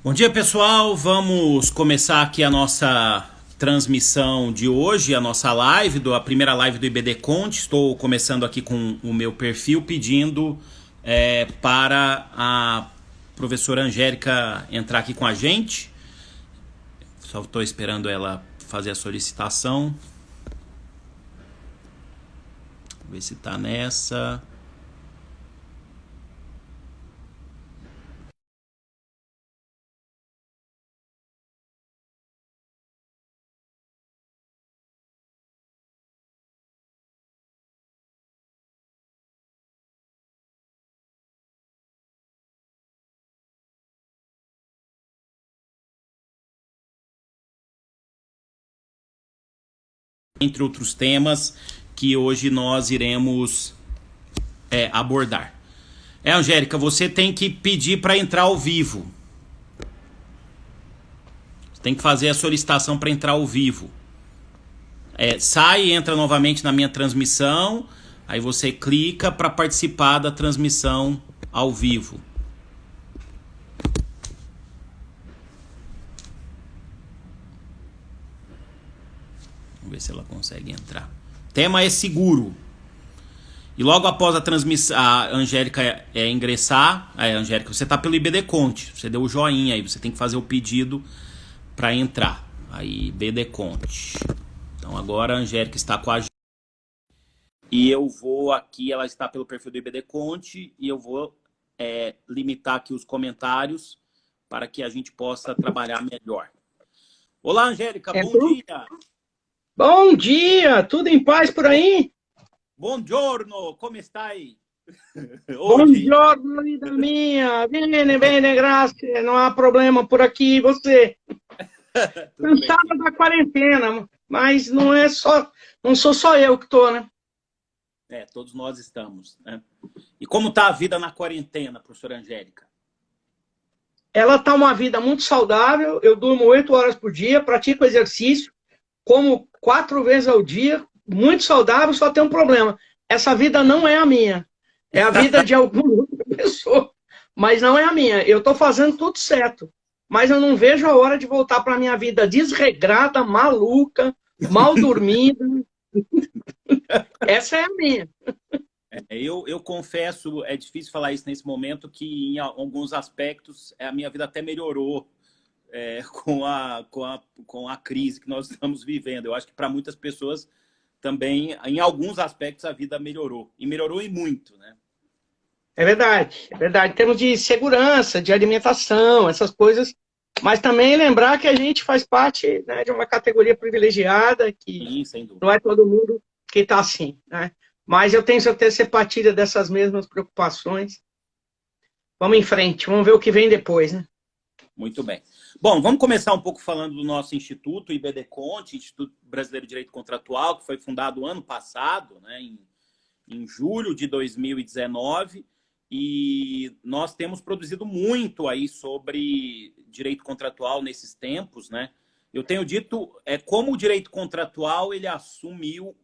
Bom dia, pessoal. Vamos começar aqui a nossa transmissão de hoje, a nossa live, a primeira live do IBD Conte. Estou começando aqui com o meu perfil pedindo para a professora Angélica entrar aqui com a gente. Só estou esperando ela fazer a solicitação. Vamos ver se está nessa. Entre outros temas que hoje nós iremos abordar. Angélica, você tem que pedir para entrar ao vivo. Você tem que fazer a solicitação para entrar ao vivo. Sai e entra novamente na minha transmissão. Aí você clica para participar da transmissão ao vivo. Vamos ver se ela consegue entrar. O tema é seguro. E logo após a transmissão, a Angélica ingressar. Angélica, você está pelo IBD Conte. Você deu o joinha aí. Você tem que fazer o pedido para entrar. Aí, IBD Conte. Então agora a Angélica está com a gente. E eu vou aqui, ela está pelo perfil do IBD Conte. E eu vou limitar aqui os comentários para que a gente possa trabalhar melhor. Olá, Angélica, bom dia. Bom dia, tudo em paz por aí? Buongiorno, come stai? Buongiorno, vida minha. Bene, grazie. Não há problema por aqui. Você? Cansada da quarentena, mas não sou só eu que tô, né? Todos nós estamos, né? E como tá a vida na quarentena, professora Angélica? Ela tá uma vida muito saudável. Eu durmo 8 horas por dia, pratico exercício, como 4 vezes ao dia, muito saudável, só tem um problema. Essa vida não é a minha. É a vida de alguma outra pessoa, mas não é a minha. Eu estou fazendo tudo certo, mas eu não vejo a hora de voltar para a minha vida desregrada, maluca, mal dormida. Essa é a minha. Eu confesso, é difícil falar isso nesse momento, que em alguns aspectos a minha vida até melhorou com a crise que nós estamos vivendo. Eu acho que para muitas pessoas também, em alguns aspectos, a vida melhorou. E melhorou e muito, né? É verdade, é verdade. Em termos de segurança, de alimentação, essas coisas. Mas também lembrar que a gente faz parte, né, de uma categoria privilegiada, que Sim, não é todo mundo que está assim, né? Mas eu tenho certeza que você partilha dessas mesmas preocupações. Vamos em frente, vamos ver o que vem depois, né? Muito bem. Bom, vamos começar um pouco falando do nosso instituto, IBD Conte, Instituto Brasileiro de Direito Contratual, que foi fundado ano passado, né, em julho de 2019, e nós temos produzido muito aí sobre direito contratual nesses tempos, né? Eu tenho dito como o direito contratual ele assumiu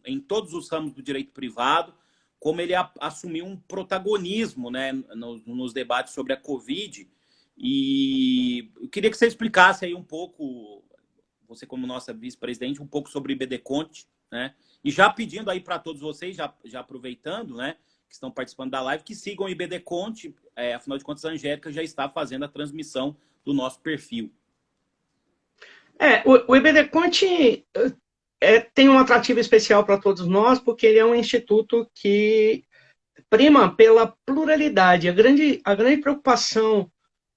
em todos os ramos do direito privado, como ele assumiu um protagonismo, né, nos debates sobre a Covid. E eu queria que você explicasse aí um pouco, você como nossa vice-presidente, um pouco sobre o IBD Conte, né? E já pedindo aí para todos vocês, já aproveitando, né, que estão participando da live, que sigam o IBD Conte, afinal de contas a Angélica já está fazendo a transmissão do nosso perfil. O IBD Conte tem um atrativo especial para todos nós, porque ele é um instituto que prima pela pluralidade. A grande preocupação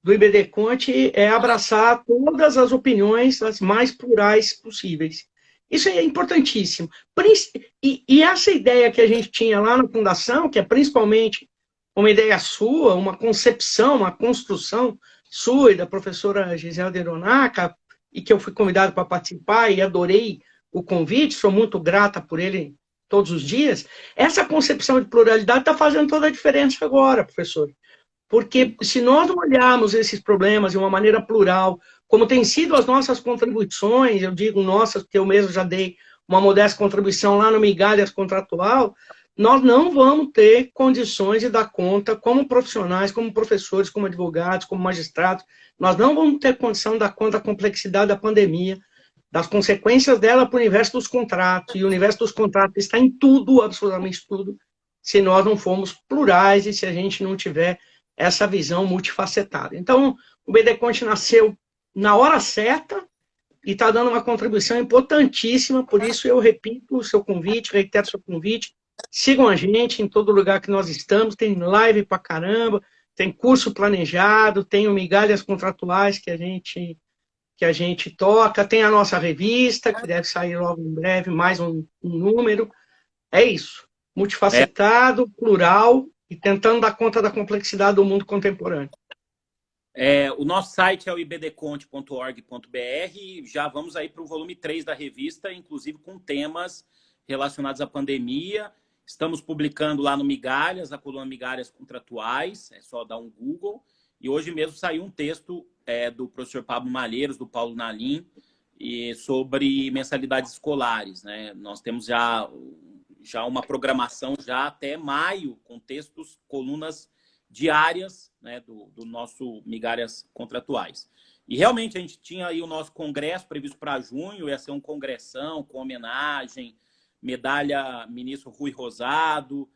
do IBD Conte é abraçar todas as opiniões, as mais plurais possíveis. Isso é importantíssimo. E essa ideia que a gente tinha lá na fundação, que é principalmente uma ideia sua, uma concepção, uma construção sua e da professora Gisela Aronaca, e que eu fui convidado para participar e adorei o convite, sou muito grata por ele todos os dias. Essa concepção de pluralidade está fazendo toda a diferença agora, professor. Porque se nós não olharmos esses problemas de uma maneira plural, como tem sido as nossas contribuições, eu digo nossas, porque eu mesmo já dei uma modesta contribuição lá no Migalhas Contratual, nós não vamos ter condições de dar conta, como profissionais, como professores, como advogados, como magistrados, nós não vamos ter condição de dar conta da complexidade da pandemia, das consequências dela para o universo dos contratos, e o universo dos contratos está em tudo, absolutamente tudo, se nós não formos plurais e se a gente não tiver essa visão multifacetada. Então, o BD Conte nasceu na hora certa e está dando uma contribuição importantíssima, por isso eu repito o seu convite, reitero o seu convite, sigam a gente em todo lugar que nós estamos, tem live pra caramba, tem curso planejado, tem o Migalhas Contratuais que a gente toca, tem a nossa revista, que deve sair logo em breve, mais um número. É isso. Multifacetado, plural e tentando dar conta da complexidade do mundo contemporâneo. O nosso site é o ibdconte.org.br. Já vamos aí para o volume 3 da revista, inclusive com temas relacionados à pandemia. Estamos publicando lá no Migalhas, a coluna Migalhas Contratuais, é só dar um Google. E hoje mesmo saiu um texto do professor Pablo Malheiros, do Paulo Nalim, sobre mensalidades escolares, né? Nós temos já uma programação já até maio, com textos, colunas diárias, né, do nosso Migalhas Contratuais. E realmente a gente tinha aí o nosso congresso previsto para junho, ia ser um congressão com homenagem, medalha ministro Rui Rosado.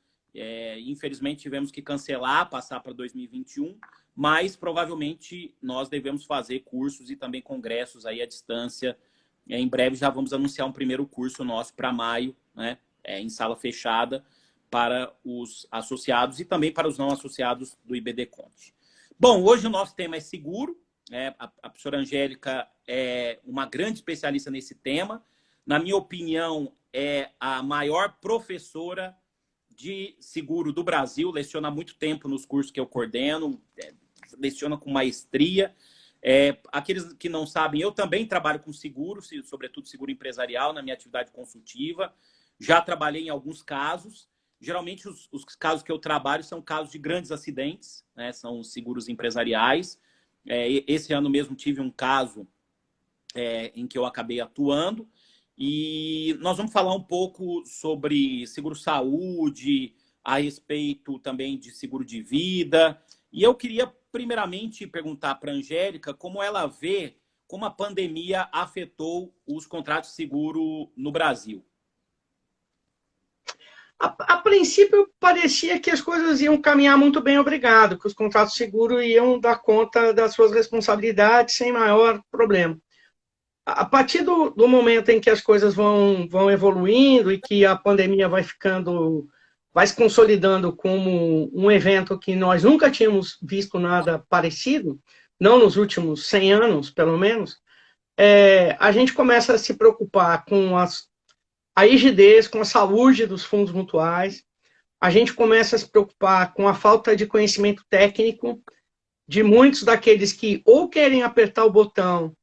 Infelizmente tivemos que cancelar, passar para 2021, mas provavelmente nós devemos fazer cursos e também congressos aí à distância. Em breve já vamos anunciar um primeiro curso nosso para maio, né, em sala fechada, para os associados e também para os não associados do IBD Conte. Bom, hoje o nosso tema é seguro. A professora Angélica é uma grande especialista nesse tema. Na minha opinião, é a maior professora de seguro do Brasil, leciona há muito tempo nos cursos que eu coordeno, leciona com maestria. Aqueles que não sabem, eu também trabalho com seguro, sobretudo seguro empresarial, na minha atividade consultiva. Já trabalhei em alguns casos. Geralmente, os casos que eu trabalho são casos de grandes acidentes, né? São seguros empresariais. Esse ano mesmo tive um caso em que eu acabei atuando. E nós vamos falar um pouco sobre seguro-saúde, a respeito também de seguro de vida. E eu queria, primeiramente, perguntar para a Angélica como ela vê como a pandemia afetou os contratos de seguro no Brasil. A princípio, parecia que as coisas iam caminhar muito bem, obrigado, que os contratos de seguro iam dar conta das suas responsabilidades sem maior problema. A partir do momento em que as coisas vão evoluindo e que a pandemia vai se consolidando como um evento que nós nunca tínhamos visto nada parecido, não nos últimos 100 anos, pelo menos, a gente começa a se preocupar com a rigidez, com a saúde dos fundos mutuais, a gente começa a se preocupar com a falta de conhecimento técnico de muitos daqueles que ou querem apertar o botão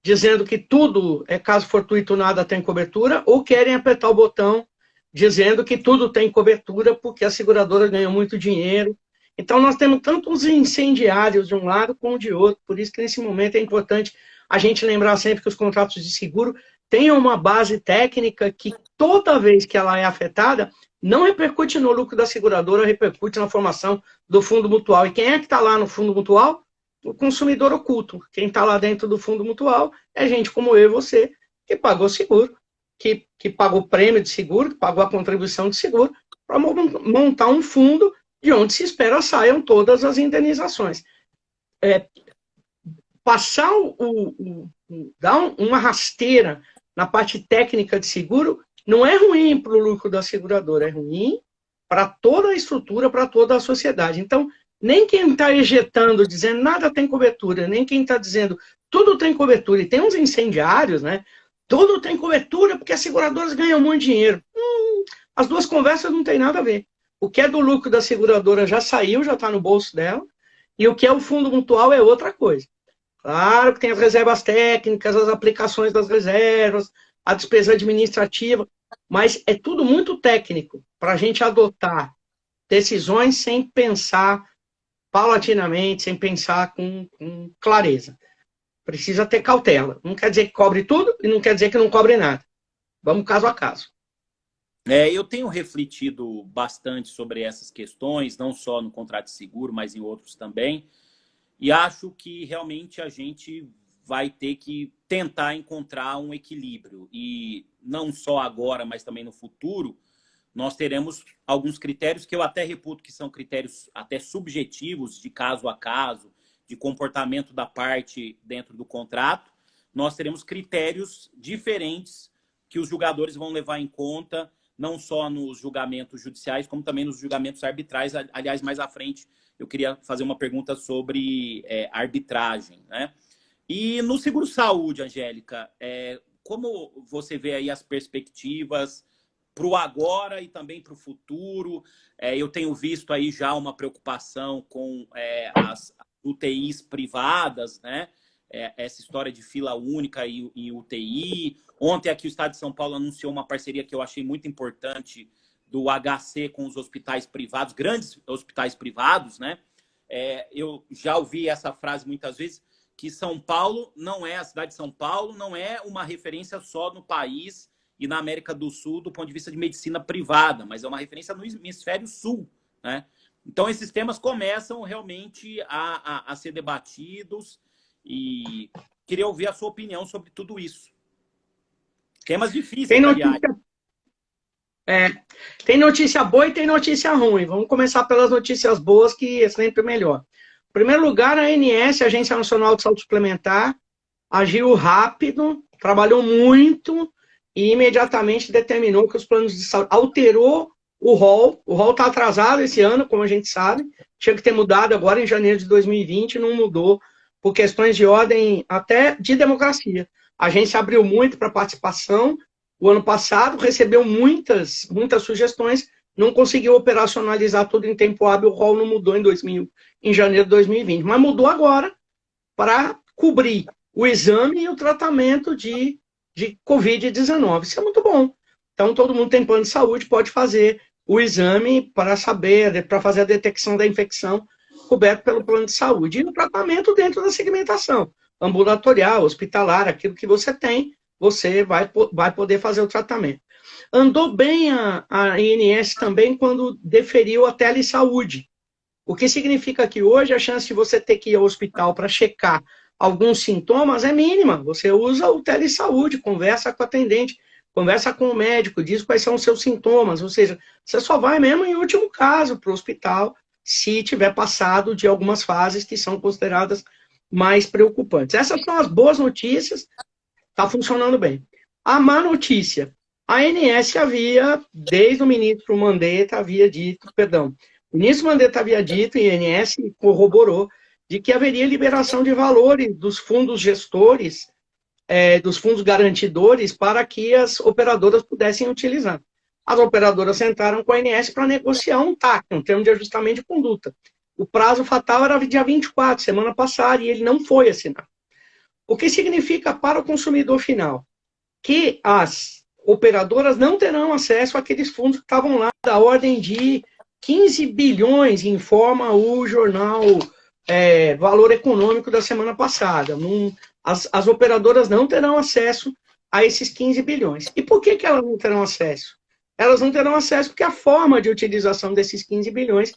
dizendo que tudo é caso fortuito, nada tem cobertura, ou querem apertar o botão dizendo que tudo tem cobertura porque a seguradora ganha muito dinheiro. Então nós temos tanto os incendiários de um lado como de outro, por isso que nesse momento é importante a gente lembrar sempre que os contratos de seguro tenham uma base técnica que toda vez que ela é afetada, não repercute no lucro da seguradora, repercute na formação do fundo mutual. E quem é que está lá no fundo mutual? O consumidor oculto. Quem está lá dentro do fundo mutual é gente como eu e você, que pagou seguro, que pagou o prêmio de seguro, que pagou a contribuição de seguro, para montar um fundo de onde se espera saiam todas as indenizações. Dar uma rasteira na parte técnica de seguro não é ruim para o lucro da seguradora, é ruim para toda a estrutura, para toda a sociedade. Então, nem quem está ejetando, dizendo nada tem cobertura, nem quem está dizendo tudo tem cobertura, e tem uns incendiários, né? Tudo tem cobertura porque as seguradoras ganham muito dinheiro. As duas conversas não tem nada a ver. O que é do lucro da seguradora já saiu, já está no bolso dela, e o que é o fundo mutual é outra coisa. Claro que tem as reservas técnicas, as aplicações das reservas, a despesa administrativa, mas é tudo muito técnico para a gente adotar decisões sem pensar paulatinamente, sem pensar com clareza. Precisa ter cautela. Não quer dizer que cobre tudo e não quer dizer que não cobre nada. Vamos caso a caso. Eu tenho refletido bastante sobre essas questões, não só no contrato de seguro, mas em outros também, e acho que realmente a gente vai ter que tentar encontrar um equilíbrio. E não só agora, mas também no futuro, nós teremos alguns critérios que eu até reputo que são critérios até subjetivos, de caso a caso, de comportamento da parte dentro do contrato. Nós teremos critérios diferentes que os julgadores vão levar em conta, não só nos julgamentos judiciais, como também nos julgamentos arbitrais. Aliás, mais à frente, eu queria fazer uma pergunta sobre arbitragem, né? E no seguro-saúde, Angélica, como você vê aí as perspectivas para o agora e também para o futuro? Eu tenho visto aí já uma preocupação com as UTIs privadas, né? Essa história de fila única em UTI. Ontem aqui o Estado de São Paulo anunciou uma parceria que eu achei muito importante do HC com os hospitais privados, grandes hospitais privados, né? Eu já ouvi essa frase muitas vezes, que São Paulo não é, a cidade de São Paulo não é uma referência só no país e na América do Sul do ponto de vista de medicina privada, mas é uma referência no hemisfério sul, né? Então esses temas começam realmente a ser debatidos e queria ouvir a sua opinião sobre tudo isso. Temas difíceis, aliás. Tem notícia boa e tem notícia ruim. Vamos começar pelas notícias boas, que é sempre melhor. Em primeiro lugar, a ANS, a Agência Nacional de Saúde Suplementar, agiu rápido, trabalhou muito e imediatamente determinou que os planos de saúde... Alterou o rol. O rol está atrasado esse ano, como a gente sabe. Tinha que ter mudado agora em janeiro de 2020, não mudou, por questões de ordem até de democracia. A agência abriu muito para participação. O ano passado recebeu muitas sugestões, não conseguiu operacionalizar tudo em tempo hábil, o rol não mudou em janeiro de 2020, mas mudou agora para cobrir o exame e o tratamento de Covid-19. Isso é muito bom. Então, todo mundo tem plano de saúde, pode fazer o exame para saber, para fazer a detecção da infecção coberto pelo plano de saúde. E o tratamento dentro da segmentação ambulatorial, hospitalar, aquilo que você tem, você vai poder fazer o tratamento. Andou bem a ANS também quando deferiu a telesaúde, o que significa que hoje a chance de você ter que ir ao hospital para checar alguns sintomas é mínima. Você usa o telesaúde, conversa com o atendente, conversa com o médico, diz quais são os seus sintomas, ou seja, você só vai mesmo em último caso para o hospital se tiver passado de algumas fases que são consideradas mais preocupantes. Essas são as boas notícias. Está funcionando bem. A má notícia, a ANS havia, desde o ministro Mandetta, havia dito, o ministro Mandetta havia dito, e a ANS corroborou, de que haveria liberação de valores dos fundos gestores, dos fundos garantidores, para que as operadoras pudessem utilizar. As operadoras sentaram com a ANS para negociar um TAC, um termo de ajustamento de conduta. O prazo fatal era dia 24, semana passada, e ele não foi assinado. O que significa para o consumidor final? Que as operadoras não terão acesso àqueles fundos que estavam lá da ordem de 15 bilhões, informa o jornal Valor Econômico da semana passada. As operadoras não terão acesso a esses 15 bilhões. E por que elas não terão acesso? Elas não terão acesso porque a forma de utilização desses 15 bilhões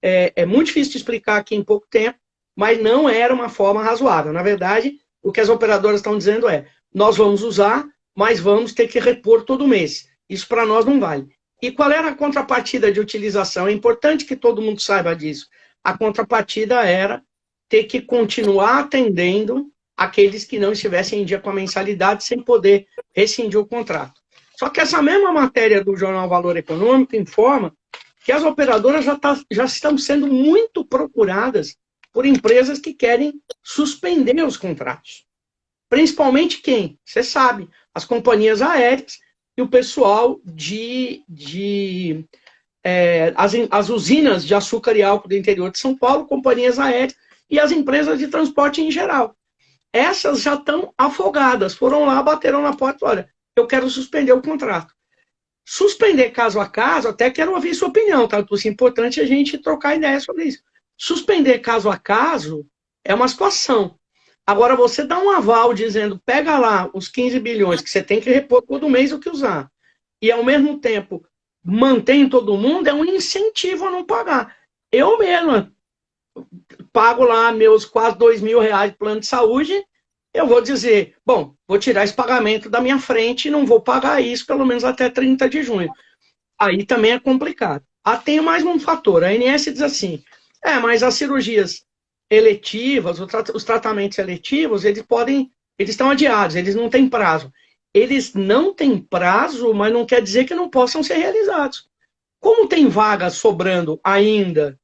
é muito difícil de explicar aqui em pouco tempo, mas não era uma forma razoável. Na verdade, o que as operadoras estão dizendo nós vamos usar, mas vamos ter que repor todo mês. Isso para nós não vale. E qual era a contrapartida de utilização? É importante que todo mundo saiba disso. A contrapartida era ter que continuar atendendo aqueles que não estivessem em dia com a mensalidade sem poder rescindir o contrato. Só que essa mesma matéria do jornal Valor Econômico informa que as operadoras já estão sendo muito procuradas por empresas que querem suspender os contratos. Principalmente quem? Você sabe, as companhias aéreas e o pessoal as usinas de açúcar e álcool do interior de São Paulo, companhias aéreas e as empresas de transporte em geral. Essas já estão afogadas, foram lá, bateram na porta, olha, eu quero suspender o contrato. Suspender caso a caso, até quero ouvir sua opinião, tá? Por isso é importante a gente trocar ideia sobre isso. Suspender caso a caso é uma situação. Agora, você dá um aval dizendo, pega lá os 15 bilhões que você tem que repor todo mês o que usar. e, ao mesmo tempo, mantém todo mundo, é um incentivo a não pagar. Eu mesmo pago lá meus quase R$ 2.000 de plano de saúde, eu vou dizer, bom, vou tirar esse pagamento da minha frente e não vou pagar isso pelo menos até 30 de junho. Aí também é complicado. Tem mais um fator, a ANS diz assim, mas as cirurgias eletivas, os tratamentos eletivos, eles estão adiados, eles não têm prazo. Eles não têm prazo, mas não quer dizer que não possam ser realizados. Como tem vagas sobrando ainda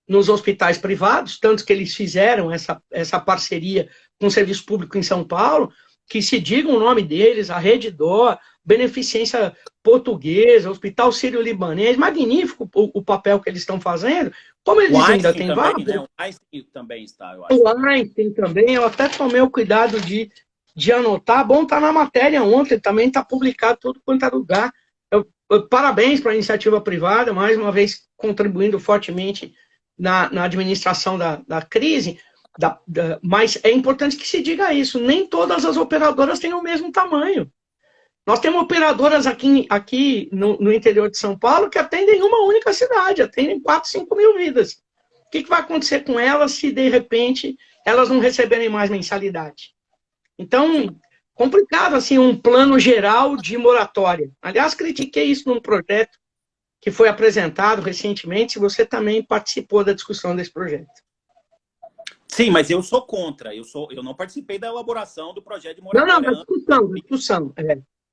nos hospitais privados, tanto que eles fizeram essa parceria com o Serviço Público em São Paulo, que se diga o nome deles, a Rede Dó, Beneficência Portuguesa, Hospital Sírio-Libanês, magnífico o papel que eles estão fazendo. Como eles ainda têm vaga... Né? O Einstein também está, eu acho. O Einstein também, eu até tomei o cuidado de anotar. Bom, está na matéria ontem, também está publicado tudo quanto é lugar. Parabéns para a iniciativa privada, mais uma vez contribuindo fortemente na administração da crise, mas é importante que se diga isso, nem todas as operadoras têm o mesmo tamanho. Nós temos operadoras aqui no interior de São Paulo que atendem uma única cidade, atendem 4, 5 mil vidas. O que vai acontecer com elas se, de repente, elas não receberem mais mensalidade? Então, complicado, assim, um plano geral de moratória. Aliás, critiquei isso num projeto que foi apresentado recentemente, se você também participou da discussão desse projeto. Sim, mas eu sou contra. Eu não participei da elaboração do projeto de moratória. Não, discussão.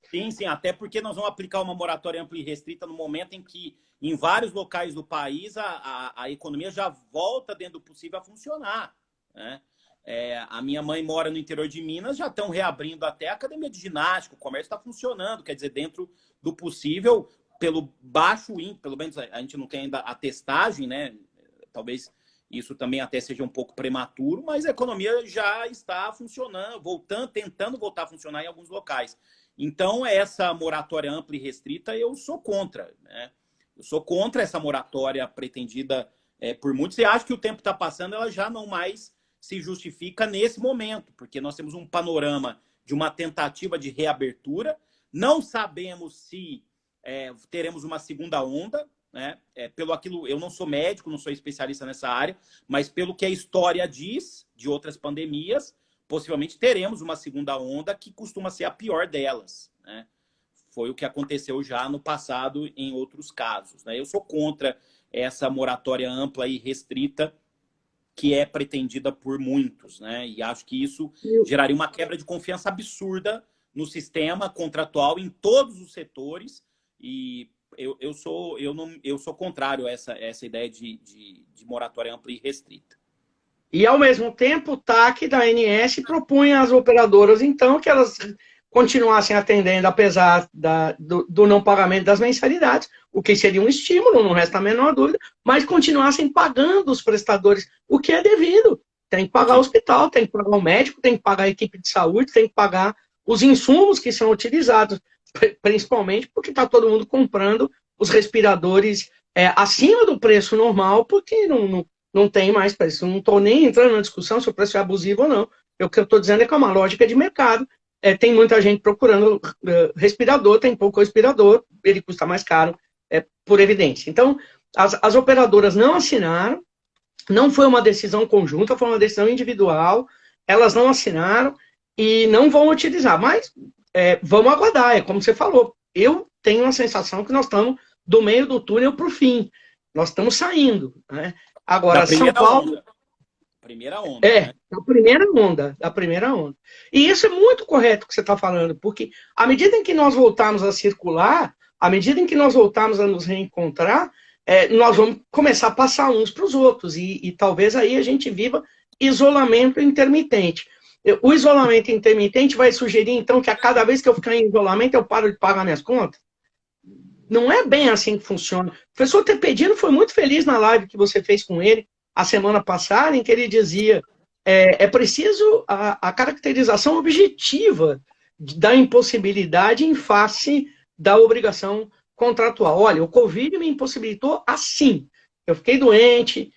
Sim, até porque nós vamos aplicar uma moratória ampla e restrita no momento em que, em vários locais do país, a economia já volta, dentro do possível, a funcionar, né? A minha mãe mora no interior de Minas, já estão reabrindo até a academia de ginástica, o comércio está funcionando, quer dizer, dentro do possível, pelo baixo índice, pelo menos a gente não tem ainda a testagem, né? Talvez isso também até seja um pouco prematuro, mas a economia já está funcionando, tentando voltar a funcionar em alguns locais. Então, essa moratória ampla e restrita, eu sou contra, né? Eu sou contra essa moratória pretendida por muitos, e acho que o tempo está passando, ela já não mais se justifica nesse momento, porque nós temos um panorama de uma tentativa de reabertura, não sabemos se teremos uma segunda onda, né? Pelo aquilo, eu não sou médico, não sou especialista nessa área, mas pelo que a história diz de outras pandemias, possivelmente teremos uma segunda onda que costuma ser a pior delas, né? Foi o que aconteceu já no passado em outros casos, né? Eu sou contra essa moratória ampla e restrita que é pretendida por muitos, né? E acho que isso geraria uma quebra de confiança absurda no sistema contratual em todos os setores, e eu sou contrário a essa ideia de moratória ampla e restrita. E, ao mesmo tempo, o TAC da ANS propunha às operadoras, então, que elas continuassem atendendo, apesar do não pagamento das mensalidades, o que seria um estímulo, não resta a menor dúvida, mas continuassem pagando os prestadores, o que é devido. Tem que pagar o hospital, tem que pagar o médico, tem que pagar a equipe de saúde, tem que pagar os insumos que são utilizados, principalmente porque está todo mundo comprando os respiradores acima do preço normal, porque não tem mais preço. Não estou nem entrando na discussão se o preço é abusivo ou não. O que eu estou dizendo é que é uma lógica de mercado. Tem muita gente procurando respirador, tem pouco respirador, ele custa mais caro, por evidência. Então, as operadoras não assinaram, não foi uma decisão conjunta, foi uma decisão individual, elas não assinaram e não vão utilizar. Mas vamos aguardar, como você falou. Eu tenho a sensação que nós estamos do meio do túnel para o fim. Nós estamos saindo, né? Agora, São Paulo... Onda. Primeira onda. Né? Da primeira onda. E isso é muito correto que você está falando, porque à medida em que nós voltarmos a circular, à medida em que nós voltarmos a nos reencontrar, nós vamos começar a passar uns para os outros, e talvez aí a gente viva isolamento intermitente. O isolamento intermitente vai sugerir, então, que a cada vez que eu ficar em isolamento, eu paro de pagar minhas contas? Não é bem assim que funciona. O professor Tepedino foi muito feliz na live que você fez com ele a semana passada, em que ele dizia é preciso a caracterização objetiva da impossibilidade em face da obrigação contratual. Olha, o Covid me impossibilitou assim. Eu fiquei doente,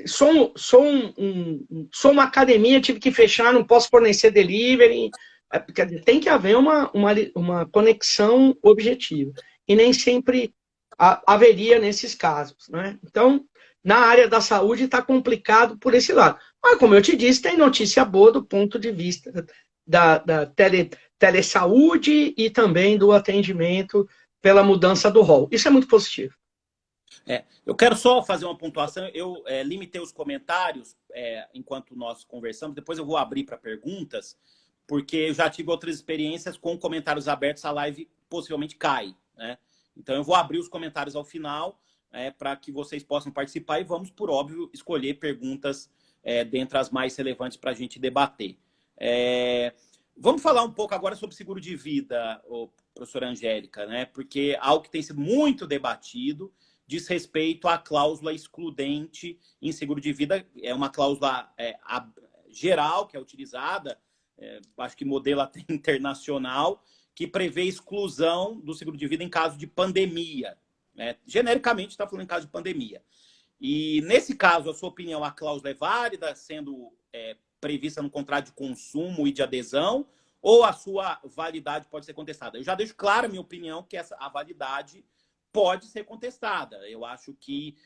sou uma academia, tive que fechar, não posso fornecer delivery, Quer dizer, tem que haver uma conexão objetiva. E nem sempre haveria nesses casos, né? Então, na área da saúde está complicado por esse lado. Mas, como eu te disse, tem notícia boa do ponto de vista da telesaúde e também do atendimento pela mudança do rol. Isso é muito positivo. Eu quero só fazer uma pontuação. Eu limitei os comentários enquanto nós conversamos. Depois eu vou abrir para perguntas, porque eu já tive outras experiências com comentários abertos, a live possivelmente cai, né? Então eu vou abrir os comentários ao final para que vocês possam participar e vamos, por óbvio, escolher perguntas dentre as mais relevantes para a gente debater. Vamos falar um pouco agora sobre seguro de vida, professora Angélica, né? Porque algo que tem sido muito debatido diz respeito à cláusula excludente em seguro de vida. É uma cláusula geral que é utilizada, acho que modelo até internacional, que prevê exclusão do seguro de vida em caso de pandemia. Né? Genericamente, está falando em caso de pandemia. E, nesse caso, a sua opinião, a cláusula é válida, sendo prevista no contrato de consumo e de adesão, ou a sua validade pode ser contestada? Eu já deixo clara a minha opinião que a validade pode ser contestada. Eu acho que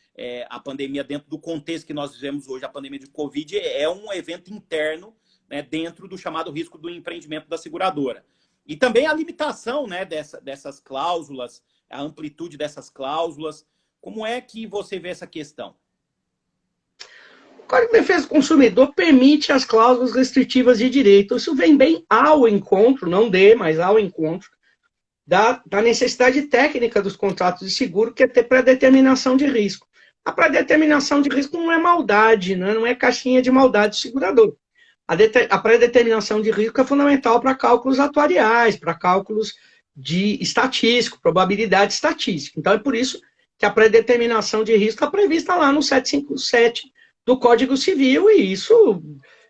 a pandemia, dentro do contexto que nós vivemos hoje, a pandemia de Covid, é um evento interno, né, dentro do chamado risco do empreendimento da seguradora. E também a limitação, né, dessas cláusulas, a amplitude dessas cláusulas. Como é que você vê essa questão? O Código de Defesa do Consumidor permite as cláusulas restritivas de direito. Isso vem bem ao encontro, não mas ao encontro, da necessidade técnica dos contratos de seguro, que é ter pré-determinação de risco. A pré-determinação de risco não é maldade, né? Não é caixinha de maldade do segurador. A pré-determinação de risco é fundamental para cálculos atuariais, para cálculos de estatístico, probabilidade estatística. Então, é por isso que a pré-determinação de risco está prevista lá no 757 do Código Civil, e isso,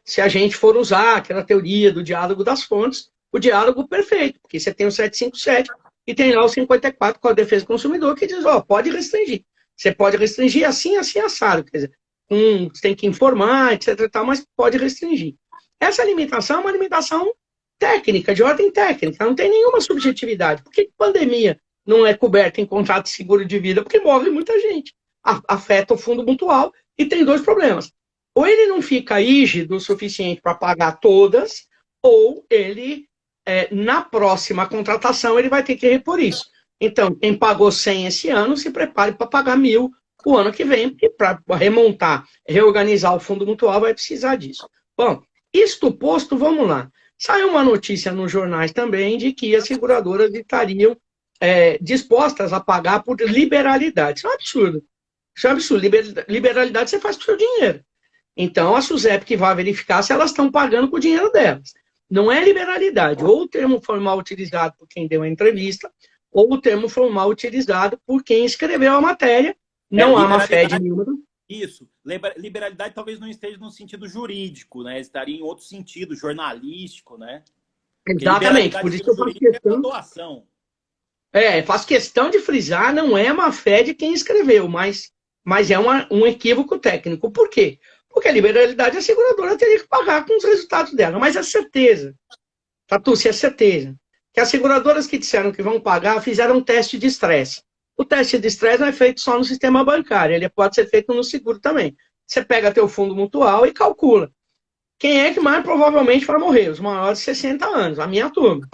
se a gente for usar aquela teoria do diálogo das fontes, o diálogo perfeito, porque você tem o 757 e tem lá o 54, Código de Defesa do Consumidor, que diz, pode restringir. Você pode restringir assim, assado. Quer dizer, você tem que informar, etc. Mas pode restringir. Essa limitação é uma limitação técnica, de ordem técnica, não tem nenhuma subjetividade. Por que pandemia não é coberta em contrato de seguro de vida? Porque morre muita gente. Afeta o fundo mutual e tem dois problemas. Ou ele não fica rígido o suficiente para pagar todas, ou ele, na próxima contratação, ele vai ter que repor isso. Então, quem pagou 100 esse ano, se prepare para pagar 1.000 o ano que vem, porque para remontar, reorganizar o fundo mutual, vai precisar disso. Bom, isto posto, vamos lá. Saiu uma notícia nos jornais também de que as seguradoras estariam dispostas a pagar por liberalidade. Isso é um absurdo. Isso é um absurdo. Liberalidade você faz com o seu dinheiro. Então, a SUSEP que vai verificar se elas estão pagando com o dinheiro delas. Não é liberalidade. Ou o termo formal utilizado por quem deu a entrevista, ou o termo formal utilizado por quem escreveu a matéria. Não há má fé de nenhuma. Isso. Liberalidade talvez não esteja no sentido jurídico, né? Estaria em outro sentido, jornalístico, né? Exatamente. Por isso eu faço questão... doação. Faço questão de frisar, não é má fé de quem escreveu, mas é um equívoco técnico. Por quê? Porque a liberalidade a seguradora teria que pagar com os resultados dela. Mas é certeza, Tatucci, é certeza, que as seguradoras que disseram que vão pagar fizeram um teste de estresse. O teste de estresse não é feito só no sistema bancário, ele pode ser feito no seguro também. Você pega teu fundo mutual e calcula. Quem é que mais provavelmente vai morrer? Os maiores de 60 anos, a minha turma.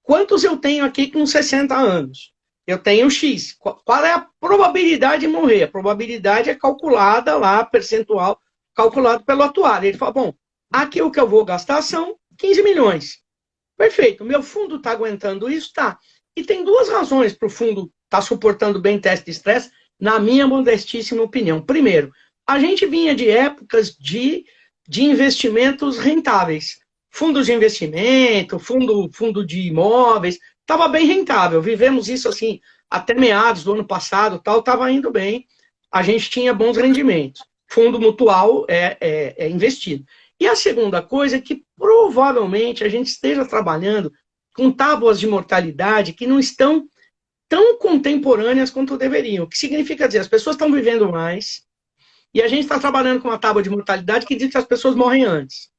Quantos eu tenho aqui com 60 anos? Eu tenho X. Qual é a probabilidade de morrer? A probabilidade é calculada lá, percentual, calculado pelo atuário. Ele fala, bom, aqui o que eu vou gastar são 15 milhões. Perfeito, meu fundo está aguentando isso? Tá. E tem duas razões para o fundo estar suportando bem teste de estresse, na minha modestíssima opinião. Primeiro, a gente vinha de épocas de investimentos rentáveis. Fundos de investimento, fundo de imóveis, estava bem rentável. Vivemos isso assim até meados do ano passado, estava indo bem. A gente tinha bons rendimentos. Fundo mutual é investido. E a segunda coisa é que provavelmente a gente esteja trabalhando com tábuas de mortalidade que não estão tão contemporâneas quanto deveriam. O que significa dizer, as pessoas estão vivendo mais e a gente está trabalhando com uma tábua de mortalidade que diz que as pessoas morrem antes.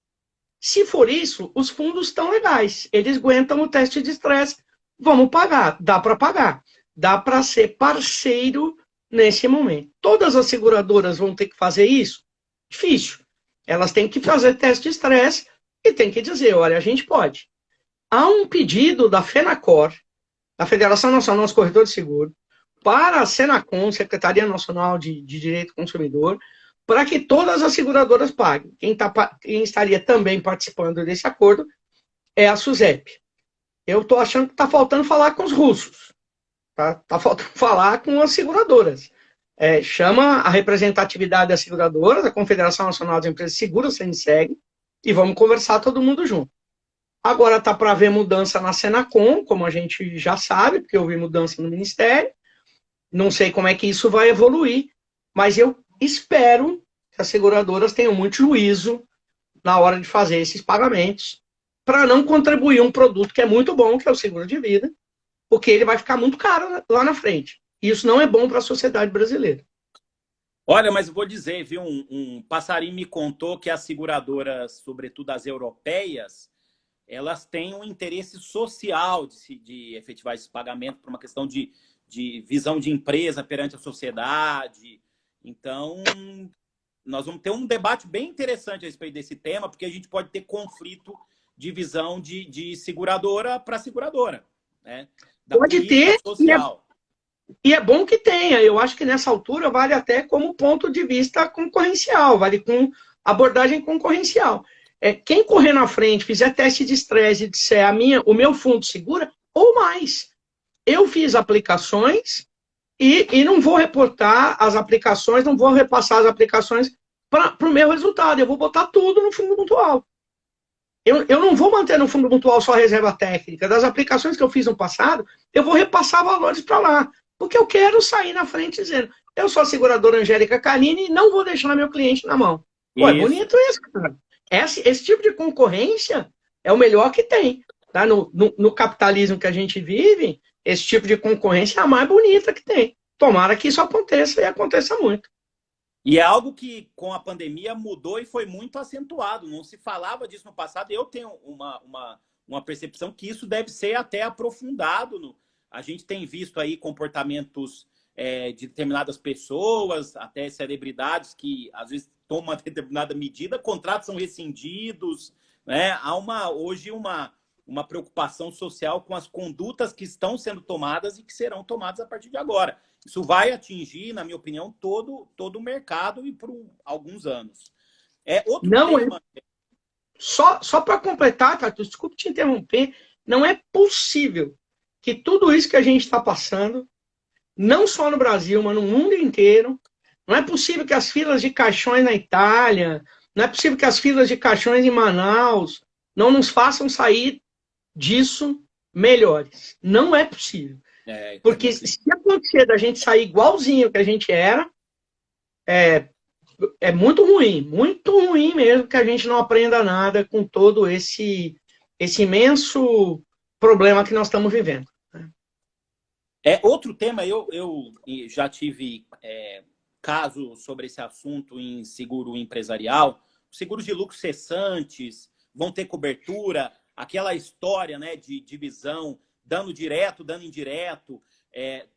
Se for isso, os fundos estão legais. Eles aguentam o teste de estresse. Vamos pagar. Dá para pagar. Dá para ser parceiro nesse momento. Todas as seguradoras vão ter que fazer isso? Difícil. Elas têm que fazer teste de estresse e têm que dizer, olha, a gente pode. Há um pedido da FENACOR, da Federação Nacional dos Corretores de Seguro, para a Senacom, Secretaria Nacional de Direito do Consumidor, para que todas as seguradoras paguem. Quem estaria também participando desse acordo é a SUSEP. Eu estou achando que está faltando falar com os russos. Tá faltando falar com as seguradoras. Chama a representatividade das seguradoras, a Confederação Nacional das Empresas Seguras, CNSEG, e vamos conversar todo mundo junto. Agora está para haver mudança na Senacom, como a gente já sabe, porque houve mudança no Ministério. Não sei como é que isso vai evoluir, mas eu espero que as seguradoras tenham muito juízo na hora de fazer esses pagamentos, para não contribuir um produto que é muito bom, que é o seguro de vida, porque ele vai ficar muito caro lá na frente. E isso não é bom para a sociedade brasileira. Olha, mas eu vou dizer, viu, um passarinho me contou que as seguradoras, sobretudo as europeias, elas têm um interesse social de efetivar esse pagamento por uma questão de visão de empresa perante a sociedade. Então, nós vamos ter um debate bem interessante a respeito desse tema, porque a gente pode ter conflito de visão de seguradora para seguradora, né? Da pode ter, social. E é bom que tenha. Eu acho que nessa altura vale até como ponto de vista concorrencial, vale com abordagem concorrencial. Quem correr na frente, fizer teste de estresse e disser o meu fundo segura, ou mais. Eu fiz aplicações e não vou reportar as aplicações, não vou repassar as aplicações para o meu resultado. Eu vou botar tudo no fundo mutual. Eu não vou manter no fundo mutual só a reserva técnica. Das aplicações que eu fiz no passado, eu vou repassar valores para lá. Porque eu quero sair na frente dizendo, eu sou a seguradora Angélica Canini e não vou deixar meu cliente na mão. Pô, é bonito isso, cara. Esse tipo de concorrência é o melhor que tem. Tá? No capitalismo que a gente vive, esse tipo de concorrência é a mais bonita que tem. Tomara que isso aconteça e aconteça muito. E é algo que, com a pandemia, mudou e foi muito acentuado. Não se falava disso no passado. Eu tenho uma percepção que isso deve ser até aprofundado. A gente tem visto aí comportamentos de determinadas pessoas, até celebridades que, às vezes, tomam uma determinada medida, contratos são rescindidos. Né? Há hoje uma preocupação social com as condutas que estão sendo tomadas e que serão tomadas a partir de agora. Isso vai atingir, na minha opinião, todo o mercado e por alguns anos. Outro tema... Só para completar, Tatu, desculpe te interromper, não é possível que tudo isso que a gente está passando, não só no Brasil, mas no mundo inteiro, não é possível que as filas de caixões na Itália, não é possível que as filas de caixões em Manaus não nos façam sair disso melhores. Não é possível. Porque se acontecer da gente sair igualzinho que a gente era, é muito ruim mesmo que a gente não aprenda nada com todo esse imenso problema que nós estamos vivendo. Outro tema, eu já tive caso sobre esse assunto em seguro empresarial, seguros de lucros cessantes, vão ter cobertura, aquela história, né, de divisão, dano direto, dano indireto.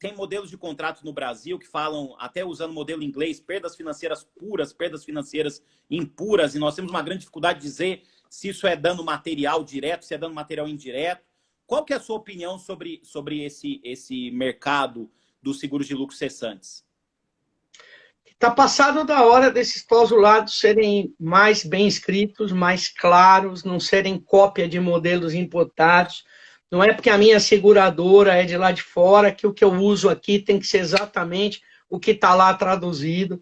Tem modelos de contratos no Brasil que falam, até usando modelo inglês, perdas financeiras puras, perdas financeiras impuras, e nós temos uma grande dificuldade de dizer se isso é dano material direto, se é dano material indireto. Qual que é a sua opinião sobre esse mercado dos seguros de lucros cessantes? Está passado da hora desses clausulados serem mais bem escritos, mais claros, não serem cópia de modelos importados. Não é porque a minha seguradora é de lá de fora que o que eu uso aqui tem que ser exatamente o que está lá traduzido.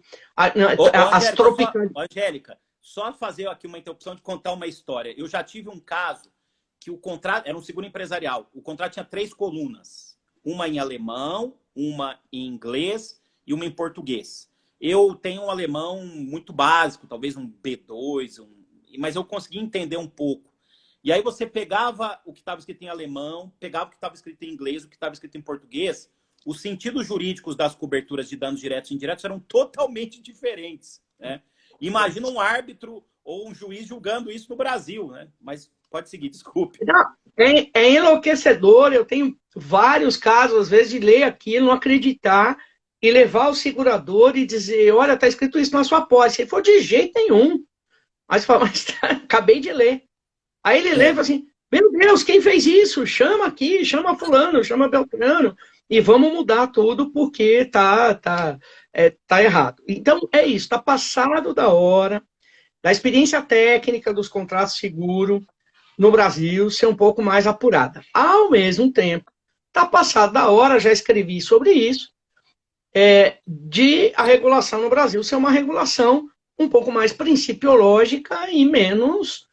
Angélica, só fazer aqui uma interrupção de contar uma história. Eu já tive um caso que o contrato era um seguro empresarial. O contrato tinha 3 colunas. Uma em alemão, uma em inglês e uma em português. Eu tenho um alemão muito básico, talvez um B2, mas eu consegui entender um pouco. E aí você pegava o que estava escrito em alemão, pegava o que estava escrito em inglês, o que estava escrito em português, os sentidos jurídicos das coberturas de danos diretos e indiretos eram totalmente diferentes. Né? Imagina um árbitro ou um juiz julgando isso no Brasil, né? Mas pode seguir, desculpe. Não, é enlouquecedor. Eu tenho vários casos, às vezes, de ler aquilo, não acreditar e levar o segurador e dizer, olha, está escrito isso na sua pólice. Ele falou, de jeito nenhum. Mas fala, mas acabei de ler. Aí ele lê e fala assim, meu Deus, quem fez isso? Chama aqui, chama fulano, chama Beltrano, e vamos mudar tudo porque tá errado. Então, é isso, está passado da hora da experiência técnica dos contratos seguro no Brasil ser um pouco mais apurada. Ao mesmo tempo, está passado da hora, já escrevi sobre isso, de a regulação no Brasil ser uma regulação um pouco mais principiológica e menos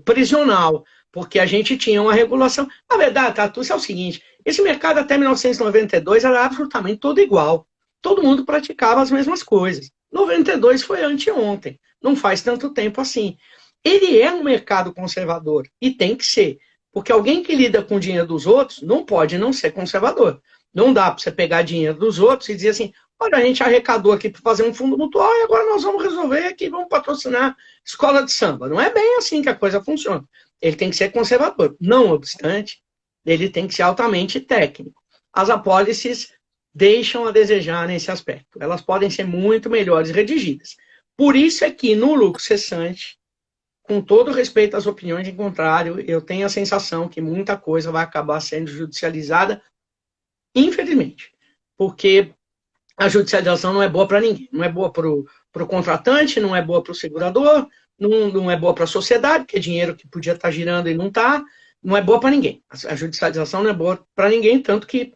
prisional, porque a gente tinha uma regulação. Na verdade, Tatu, isso é o seguinte, esse mercado até 1992 era absolutamente todo igual. Todo mundo praticava as mesmas coisas. 92 foi anteontem, não faz tanto tempo assim. Ele é um mercado conservador, e tem que ser, porque alguém que lida com o dinheiro dos outros não pode não ser conservador. Não dá para você pegar dinheiro dos outros e dizer assim, olha, a gente arrecadou aqui para fazer um fundo mutual e agora nós vamos resolver aqui, vamos patrocinar escola de samba. Não é bem assim que a coisa funciona. Ele tem que ser conservador. Não obstante, ele tem que ser altamente técnico. As apólices deixam a desejar nesse aspecto. Elas podem ser muito melhores redigidas. Por isso é que no lucro cessante, com todo respeito às opiniões em contrário, eu tenho a sensação que muita coisa vai acabar sendo judicializada, infelizmente. Porque a judicialização não é boa para ninguém. Não é boa para o contratante, não é boa para o segurador, não é boa para a sociedade, porque é dinheiro que podia estar girando e não está. Não é boa para ninguém. A judicialização não é boa para ninguém, tanto que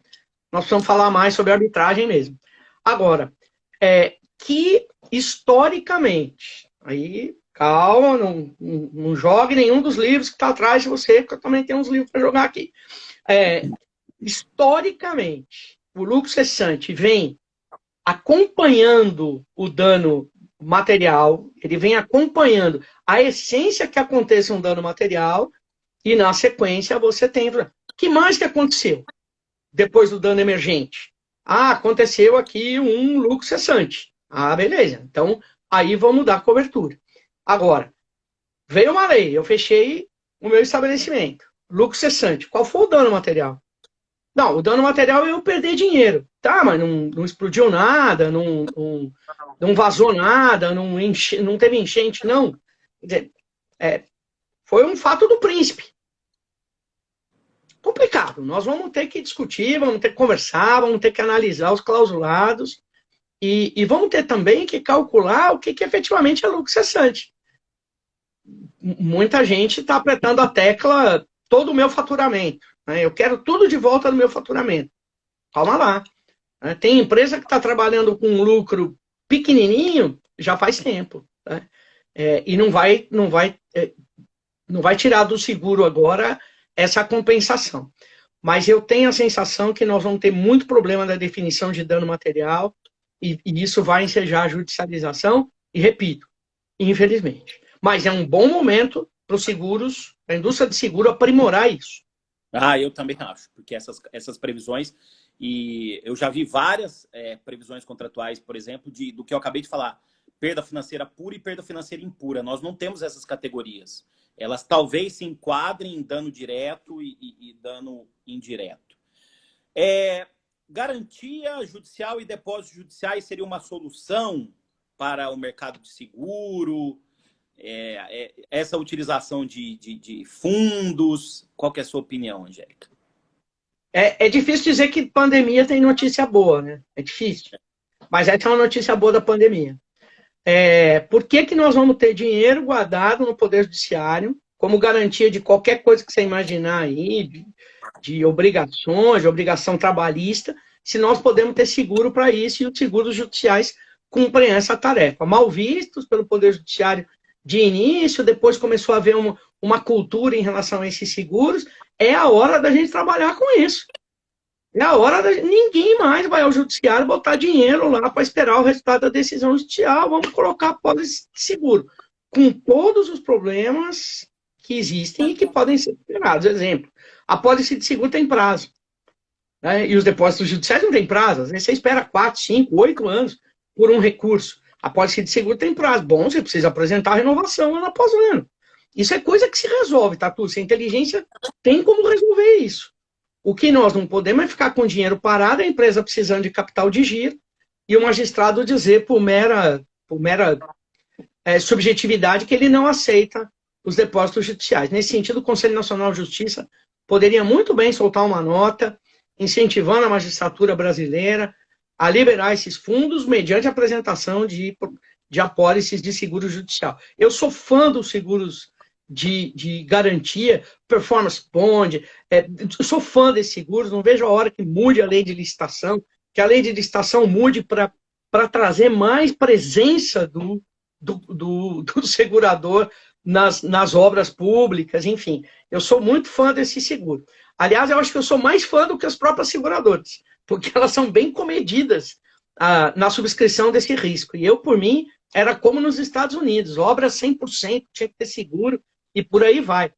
nós precisamos falar mais sobre arbitragem mesmo. Agora, que historicamente, aí, calma, não jogue nenhum dos livros que está atrás de você, porque eu também tenho uns livros para jogar aqui. Historicamente, o lucro cessante vem acompanhando o dano material, ele vem acompanhando a essência que aconteça um dano material, e na sequência você tem... O que mais que aconteceu depois do dano emergente? Aconteceu aqui um lucro cessante. Beleza. Então, aí vamos dar cobertura. Agora, veio uma lei, eu fechei o meu estabelecimento. Lucro cessante. Qual foi o dano material? Não, o dano material é eu perder dinheiro. Tá, mas não explodiu nada, não vazou nada, não teve enchente, não. Quer dizer, foi um fato do príncipe. Complicado. Nós vamos ter que discutir, vamos ter que conversar, vamos ter que analisar os clausulados e vamos ter também que calcular o que efetivamente é lucro cessante. Muita gente está apertando a tecla todo o meu faturamento. Né? Eu quero tudo de volta do meu faturamento. Calma lá. Tem empresa que está trabalhando com um lucro pequenininho já faz tempo. Né? E não vai tirar do seguro agora essa compensação. Mas eu tenho a sensação que nós vamos ter muito problema na definição de dano material e isso vai ensejar a judicialização e, repito, infelizmente. Mas é um bom momento para os seguros, a indústria de seguro aprimorar isso. Eu também acho, porque essas previsões, e eu já vi várias previsões contratuais, por exemplo, do que eu acabei de falar, perda financeira pura e perda financeira impura. Nós não temos essas categorias. Elas talvez se enquadrem em dano direto e dano indireto. Garantia judicial e depósitos judiciais seria uma solução para o mercado de seguro? Essa utilização de fundos? Qual que é a sua opinião, Angélica? É difícil dizer que pandemia tem notícia boa, né? É difícil. Mas essa é uma notícia boa da pandemia. Por que nós vamos ter dinheiro guardado no Poder Judiciário como garantia de qualquer coisa que você imaginar aí, de obrigações, de obrigação trabalhista, se nós podemos ter seguro para isso e os seguros judiciais cumprem essa tarefa? Mal vistos pelo Poder Judiciário de início, depois começou a haver uma cultura em relação a esses seguros. É a hora da gente trabalhar com isso. É a hora ninguém mais vai ao judiciário botar dinheiro lá para esperar o resultado da decisão judicial. Vamos colocar a pólice de seguro, com todos os problemas que existem e que podem ser superados. Exemplo, a pólice de seguro tem prazo. Né? E os depósitos judiciais não têm prazo. Às vezes você espera 4, 5, 8 anos por um recurso. A pólice de seguro tem prazo. Bom, você precisa apresentar a renovação ano após ano. Isso é coisa que se resolve, tá, Túlio? A inteligência tem como resolver isso. O que nós não podemos é ficar com dinheiro parado, a empresa precisando de capital de giro, e o magistrado dizer por mera subjetividade que ele não aceita os depósitos judiciais. Nesse sentido, o Conselho Nacional de Justiça poderia muito bem soltar uma nota incentivando a magistratura brasileira a liberar esses fundos mediante a apresentação de apólices de seguro judicial. Eu sou fã dos seguros de garantia, performance bond, eu sou fã desses seguros, não vejo a hora que mude a lei de licitação, que a lei de licitação mude para trazer mais presença do segurador nas obras públicas, enfim. Eu sou muito fã desse seguro. Aliás, eu acho que eu sou mais fã do que as próprias seguradoras, porque elas são bem comedidas na subscrição desse risco. E eu, por mim, era como nos Estados Unidos, obra 100%, tinha que ter seguro, e por aí vai.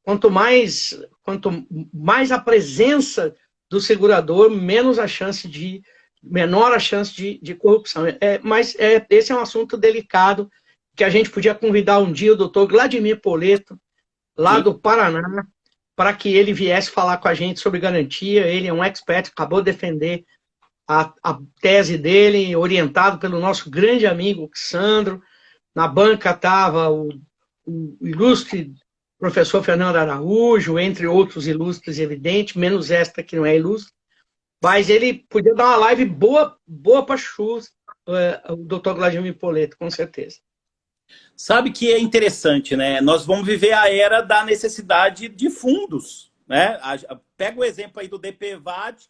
Quanto mais a presença do segurador, menor a chance de corrupção. Mas esse é um assunto delicado, que a gente podia convidar um dia o doutor Vladimir Poleto, lá do Paraná, para que ele viesse falar com a gente sobre garantia. Ele é um expert, acabou de defender a tese dele, orientado pelo nosso grande amigo Sandro. Na banca estava o ilustre professor Fernando Araújo, entre outros ilustres, evidente, menos esta que não é ilustre. Mas ele podia dar uma live boa para chus, o doutor Vladimir Poleto, com certeza. Sabe que é interessante, né? Nós vamos viver a era da necessidade de fundos, né? Pega o exemplo aí do DPVAT,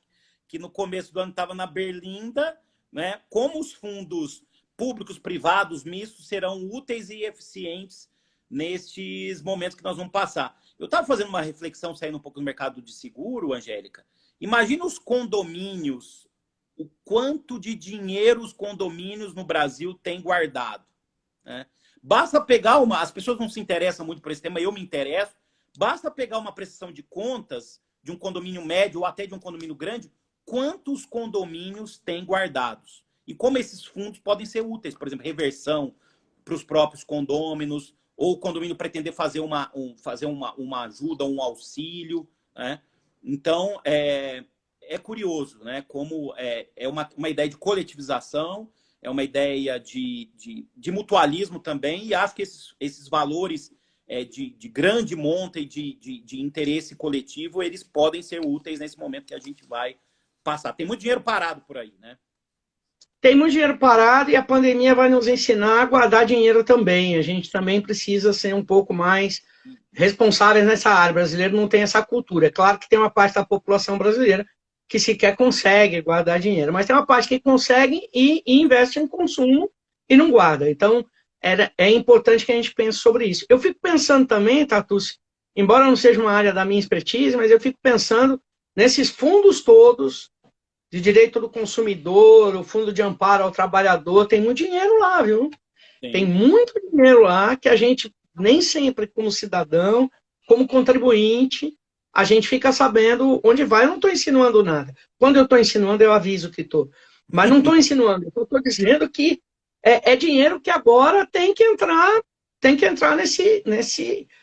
que no começo do ano estava na berlinda, né? Como os fundos públicos, privados, mistos, serão úteis e eficientes nestes momentos que nós vamos passar. Eu estava fazendo uma reflexão, saindo um pouco do mercado de seguro, Angélica. Imagina os condomínios, o quanto de dinheiro os condomínios no Brasil têm guardado, né? Basta pegar as pessoas não se interessam muito por esse tema, eu me interesso. Basta pegar uma prestação de contas de um condomínio médio ou até de um condomínio grande, quantos condomínios têm guardados. E como esses fundos podem ser úteis, por exemplo, reversão para os próprios condôminos, ou o condomínio pretender fazer uma ajuda, um auxílio, né? Então, é curioso, né? Como é uma ideia de coletivização, é uma ideia de mutualismo também, e acho que esses valores de grande monta e de interesse coletivo, eles podem ser úteis nesse momento que a gente vai passar. Tem muito dinheiro parado por aí, né? Tem muito dinheiro parado e a pandemia vai nos ensinar a guardar dinheiro também. A gente também precisa ser um pouco mais responsáveis nessa área. O brasileiro não tem essa cultura. É claro que tem uma parte da população brasileira que sequer consegue guardar dinheiro, mas tem uma parte que consegue e investe em consumo e não guarda. Então, é importante que a gente pense sobre isso. Eu fico pensando também, Tatucci, embora não seja uma área da minha expertise, mas eu fico pensando nesses fundos todos de direito do consumidor, o fundo de amparo ao trabalhador, tem muito dinheiro lá, viu? Sim. Tem muito dinheiro lá que a gente, nem sempre como cidadão, como contribuinte, a gente fica sabendo onde vai. Eu não estou insinuando nada. Quando eu estou insinuando, eu aviso que estou. Mas não estou insinuando. Eu estou dizendo que é dinheiro que agora tem que entrar nesse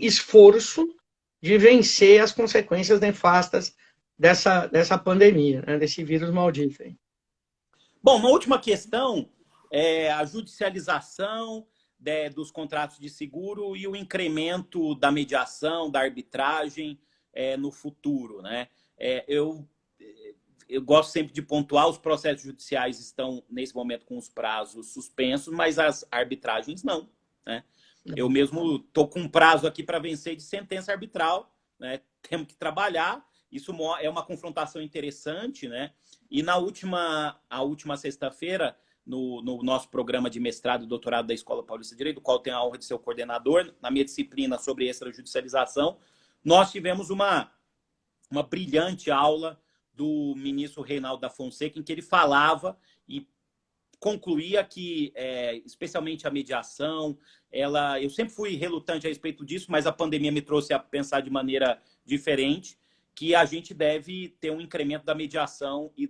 esforço de vencer as consequências nefastas dessa pandemia, né, desse vírus maldito. Aí. Bom, uma última questão é a judicialização dos contratos de seguro e o incremento da mediação, da arbitragem no futuro, né? Eu gosto sempre de pontuar, os processos judiciais estão, nesse momento, com os prazos suspensos, mas as arbitragens não, né? Eu mesmo estou com um prazo aqui para vencer de sentença arbitral, né? Temos que trabalhar, isso é uma confrontação interessante, né? E a última sexta-feira, no nosso programa de mestrado e doutorado da Escola Paulista de Direito, do qual tenho a honra de ser o coordenador, na minha disciplina sobre extrajudicialização, nós tivemos uma brilhante aula do ministro Reinaldo da Fonseca, em que ele falava e concluía que, especialmente a mediação, eu sempre fui relutante a respeito disso, mas a pandemia me trouxe a pensar de maneira diferente, que a gente deve ter um incremento da mediação e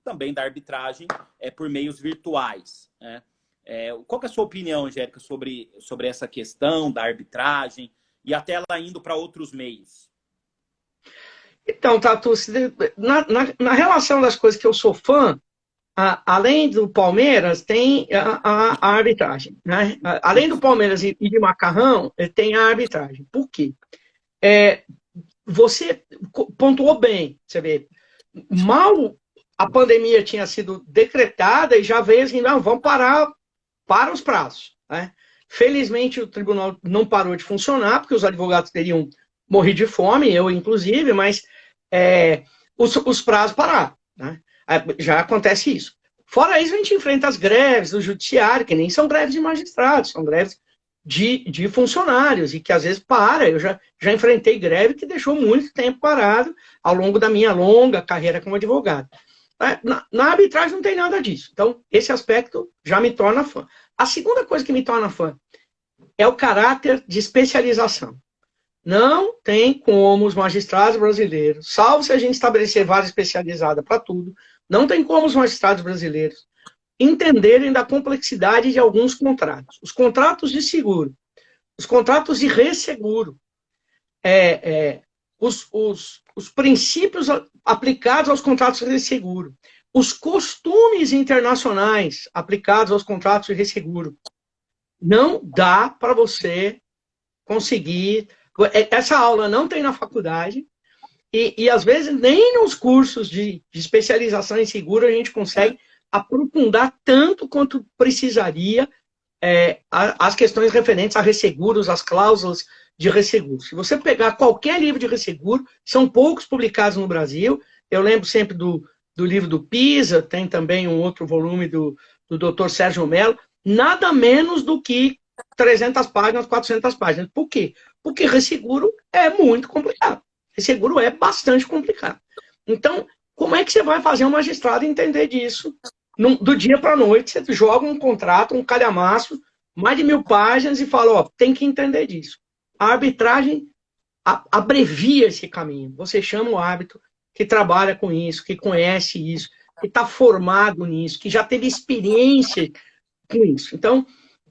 também da arbitragem por meios virtuais, né? Qual que é a sua opinião, Angélica, sobre essa questão da arbitragem e até ela indo para outros meios? Então, Tatu, na relação das coisas que eu sou fã, além do Palmeiras, tem a arbitragem, né? Além do Palmeiras e de Macarrão, tem a arbitragem. Por quê? Você pontuou bem, você vê, mal a pandemia tinha sido decretada e já veio assim, não, vamos parar para os prazos, né? Felizmente o tribunal não parou de funcionar, porque os advogados teriam morrido de fome, eu inclusive, mas os prazos pararam, né? Já acontece isso. Fora isso, a gente enfrenta as greves do judiciário, que nem são greves de magistrados, são greves de funcionários, e que às vezes para. Eu já enfrentei greve que deixou muito tempo parado ao longo da minha longa carreira como advogado. Na arbitragem não tem nada disso. Então, esse aspecto já me torna fã. A segunda coisa que me torna fã é o caráter de especialização. Não tem como os magistrados brasileiros, salvo se a gente estabelecer vara especializada para tudo, não tem como os magistrados brasileiros entenderem da complexidade de alguns contratos. Os contratos de seguro, os contratos de resseguro, os princípios aplicados aos contratos de resseguro, os costumes internacionais aplicados aos contratos de resseguro. Não dá para você conseguir. Essa aula não tem na faculdade, e às vezes nem nos cursos de especialização em seguro a gente consegue aprofundar tanto quanto precisaria as questões referentes a resseguros, as cláusulas de resseguro. Se você pegar qualquer livro de resseguro, são poucos publicados no Brasil. Eu lembro sempre do livro do Pisa, tem também um outro volume do Dr. Sérgio Mello, nada menos do que 300 páginas, 400 páginas. Por quê? Porque resseguro é muito complicado. Resseguro é bastante complicado. Então, como é que você vai fazer um magistrado entender disso? Do dia para a noite, você joga um contrato, um calhamaço, mais de 1000 páginas e fala, ó, tem que entender disso. A arbitragem abrevia esse caminho. Você chama o árbitro que trabalha com isso, que conhece isso, que está formado nisso, que já teve experiência com isso. Então,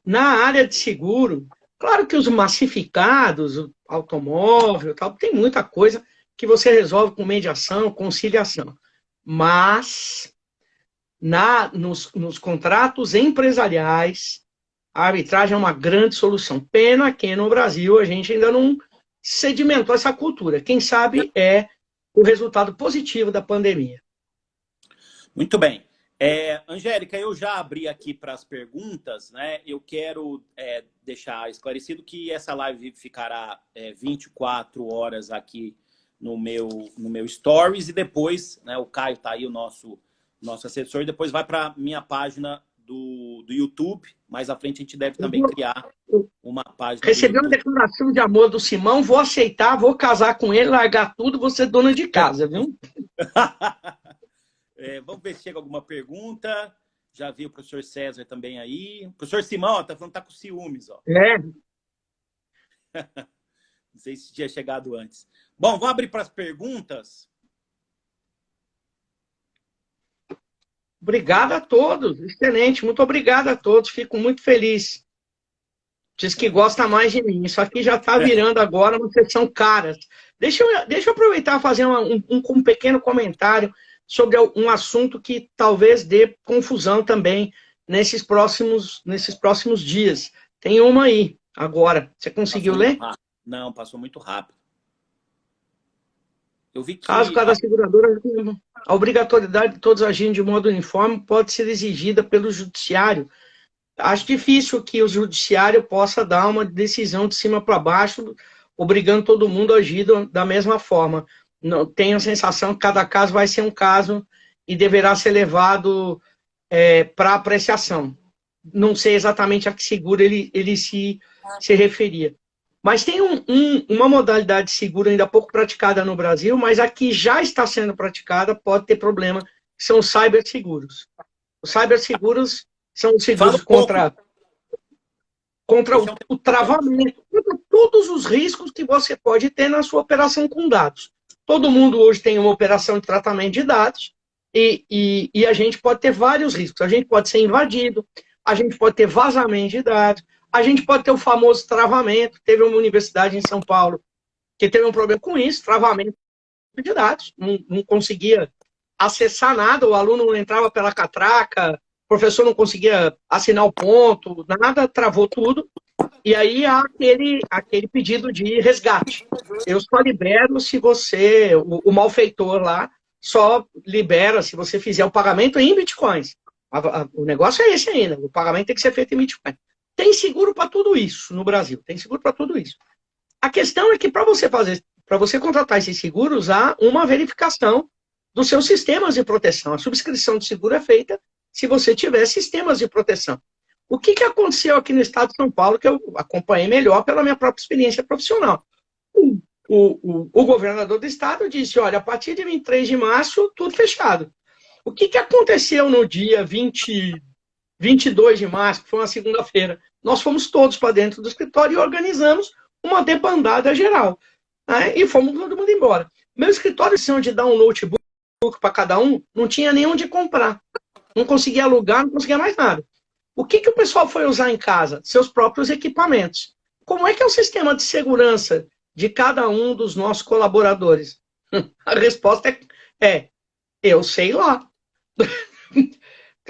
na área de seguro, claro que os massificados, o automóvel, tal, tem muita coisa que você resolve com mediação, conciliação. Mas nos contratos empresariais, a arbitragem é uma grande solução. Pena que no Brasil a gente ainda não sedimentou essa cultura. Quem sabe é o resultado positivo da pandemia. Muito bem. Angélica, eu já abri aqui para as perguntas, né? Eu quero deixar esclarecido que essa live ficará 24 horas aqui no meu Stories, e depois, né, o Caio está aí, o nosso assessor, e depois vai para a minha página do YouTube. Mais à frente a gente deve também criar uma página. Recebi uma declaração de amor do Simão, vou aceitar, vou casar com ele, largar tudo, vou ser dona de casa, viu? Vamos ver se chega alguma pergunta. Já vi o professor César também aí. O professor Simão, ó, tá falando que tá com ciúmes, ó. Não sei se tinha chegado antes. Bom, vamos abrir para as perguntas. Obrigado a todos. Excelente. Muito obrigado a todos. Fico muito feliz. Diz que gosta mais de mim. Isso aqui já está virando agora uma sessão caras. Deixa eu aproveitar e fazer um pequeno comentário sobre um assunto que talvez dê confusão também nesses próximos dias. Tem uma aí, agora. Você conseguiu ler? Não, passou muito rápido. Eu vi que... Caso cada seguradora, a obrigatoriedade de todos agirem de modo uniforme pode ser exigida pelo judiciário. Acho difícil que o judiciário possa dar uma decisão de cima para baixo, obrigando todo mundo a agir da mesma forma. Não, tenho a sensação que cada caso vai ser um caso e deverá ser levado para apreciação. Não sei exatamente a que seguro ele se referia. Mas tem uma modalidade de seguro ainda pouco praticada no Brasil, mas a que já está sendo praticada pode ter problema, que são os cyberseguros. Os cyberseguros são os seguros contra o travamento, contra todos os riscos que você pode ter na sua operação com dados. Todo mundo hoje tem uma operação de tratamento de dados e a gente pode ter vários riscos. A gente pode ser invadido, a gente pode ter vazamento de dados, a gente pode ter o famoso travamento. Teve uma universidade em São Paulo que teve um problema com isso, travamento de dados, não conseguia acessar nada, o aluno não entrava pela catraca, o professor não conseguia assinar o ponto, nada, travou tudo. E aí há aquele pedido de resgate. Eu só libero se você, o malfeitor lá, só libera se você fizer o pagamento em bitcoins. O negócio é esse ainda, o pagamento tem que ser feito em bitcoin. Tem seguro para tudo isso no Brasil, tem seguro para tudo isso. A questão é que para você contratar esses seguros, há uma verificação dos seus sistemas de proteção. A subscrição de seguro é feita se você tiver sistemas de proteção. O que aconteceu aqui no estado de São Paulo, que eu acompanhei melhor pela minha própria experiência profissional? O governador do estado disse, olha, a partir de 23 de março, tudo fechado. O que aconteceu no dia 22 de março, que foi uma segunda-feira? Nós fomos todos para dentro do escritório e organizamos uma debandada geral. Né? E fomos todo mundo embora. Meu escritório, de dar um notebook para cada um, não tinha nem onde comprar. Não conseguia alugar, não conseguia mais nada. O que o pessoal foi usar em casa? Seus próprios equipamentos. Como é que é o sistema de segurança de cada um dos nossos colaboradores? A resposta é eu sei lá.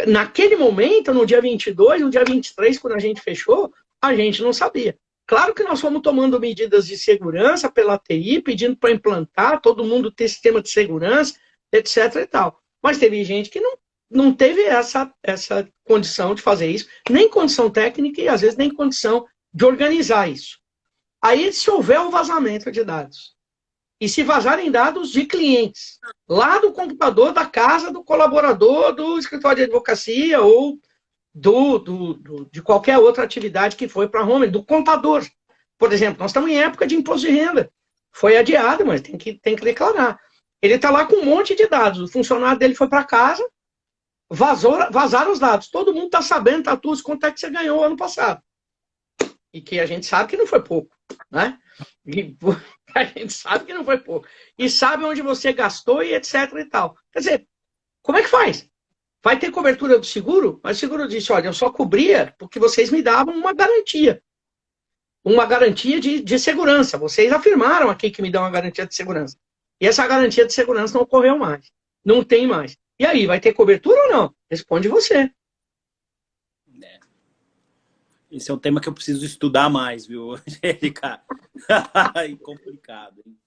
Naquele momento, no dia 22, no dia 23, quando a gente fechou, a gente não sabia. Claro que nós fomos tomando medidas de segurança pela TI, pedindo para implantar, todo mundo ter sistema de segurança, etc. e tal. Mas teve gente que não teve essa condição de fazer isso, nem condição técnica e às vezes nem condição de organizar isso. Aí, se houver um vazamento de dados, e se vazarem dados de clientes, lá do computador da casa do colaborador do escritório de advocacia ou de qualquer outra atividade que foi para a home, do contador. Por exemplo, nós estamos em época de imposto de renda. Foi adiado, mas tem que declarar. Ele está lá com um monte de dados. O funcionário dele foi para casa, vazaram os dados. Todo mundo está sabendo, tá tudo, quanto é que você ganhou ano passado. E que a gente sabe que não foi pouco, né? E a gente sabe que não foi pouco. E sabe onde você gastou e etc e tal. Quer dizer, como é que faz? Vai ter cobertura do seguro? Mas o seguro disse, olha, eu só cobria porque vocês me davam uma garantia. Uma garantia de segurança. Vocês afirmaram aqui que me dão uma garantia de segurança. E essa garantia de segurança não ocorreu mais. Não tem mais. E aí, vai ter cobertura ou não? Responde você. Esse é um tema que eu preciso estudar mais, viu, Angélica? Complicado, hein?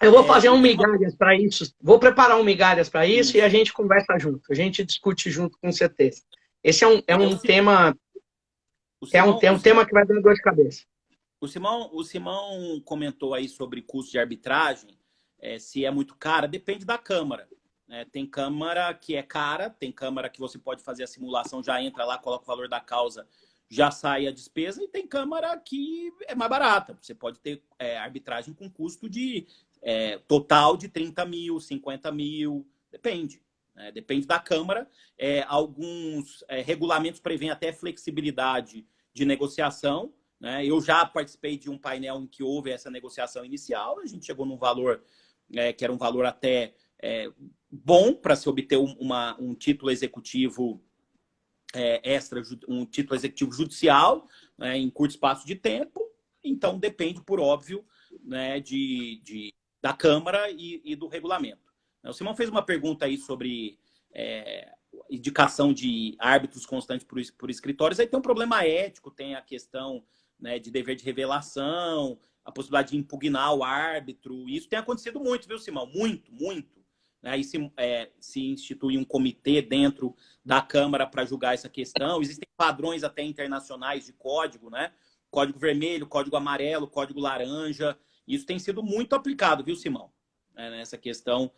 Eu vou fazer um migalhas para isso. Vou preparar um migalhas para isso e a gente conversa junto. A gente discute junto, com certeza. Esse é um tema... É um tema que vai dar dor de cabeça. O Simão comentou aí sobre custo de arbitragem, se é muito cara, depende da câmara. Né? Tem câmara que é cara, tem câmara que você pode fazer a simulação, já entra lá, coloca o valor da causa, já sai a despesa, e tem câmara que é mais barata. Você pode ter arbitragem com custo de total de 30 mil, 50 mil, depende. Depende da câmara. Alguns regulamentos prevêem até flexibilidade de negociação. Né? Eu já participei de um painel em que houve essa negociação inicial, a gente chegou num valor que era um valor até bom para se obter um título executivo um título executivo judicial, né, em curto espaço de tempo. Então depende, por óbvio, né, da Câmara e do regulamento. O Simão fez uma pergunta aí sobre indicação de árbitros constantes por escritórios. Aí tem um problema ético, tem a questão, né, de dever de revelação, a possibilidade de impugnar o árbitro. Isso tem acontecido muito, viu, Simão? Muito, muito. Aí se institui um comitê dentro da Câmara para julgar essa questão. Existem padrões até internacionais de código, né? Código vermelho, código amarelo, código laranja. Isso tem sido muito aplicado, viu, Simão? Nessa questão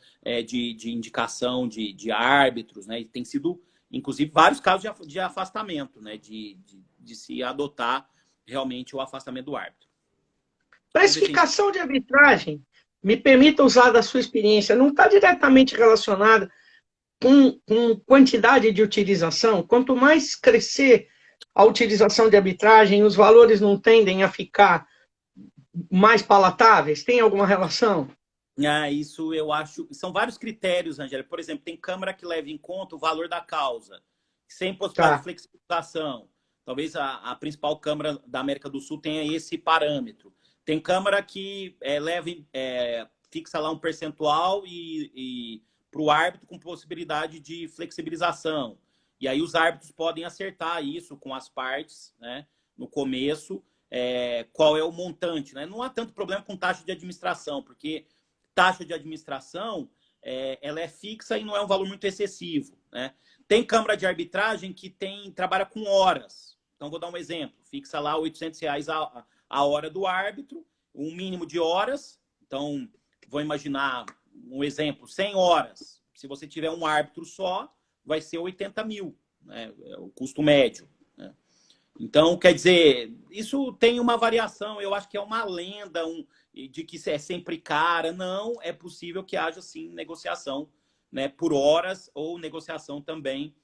de indicação de árbitros, né? E tem sido, inclusive, vários casos de afastamento, né? De se adotar realmente o afastamento do árbitro. Precificação de arbitragem, me permita usar da sua experiência, não está diretamente relacionada com quantidade de utilização. Quanto mais crescer a utilização de arbitragem, os valores não tendem a ficar mais palatáveis? Tem alguma relação? Isso eu acho. São vários critérios, Angélica. Por exemplo, tem Câmara que leva em conta o valor da causa, sem possibilidade de Tá. flexibilização. Talvez a principal Câmara da América do Sul tenha esse parâmetro. Tem Câmara que fixa lá um percentual e para o árbitro com possibilidade de flexibilização. E aí os árbitros podem acertar isso com as partes, né, no começo, qual é o montante. Né? Não há tanto problema com taxa de administração, porque taxa de administração ela é fixa e não é um valor muito excessivo. Né? Tem câmara de arbitragem que trabalha com horas. Então, vou dar um exemplo. Fixa lá R$ 800 a hora do árbitro, um mínimo de horas. Então, vou imaginar um exemplo, 100 horas. Se você tiver um árbitro só, vai ser 80 mil, né? É o custo médio. Né? Então, quer dizer, isso tem uma variação. Eu acho que é uma lenda de que é sempre cara. Não, é possível que haja, sim, negociação, né, por horas ou negociação também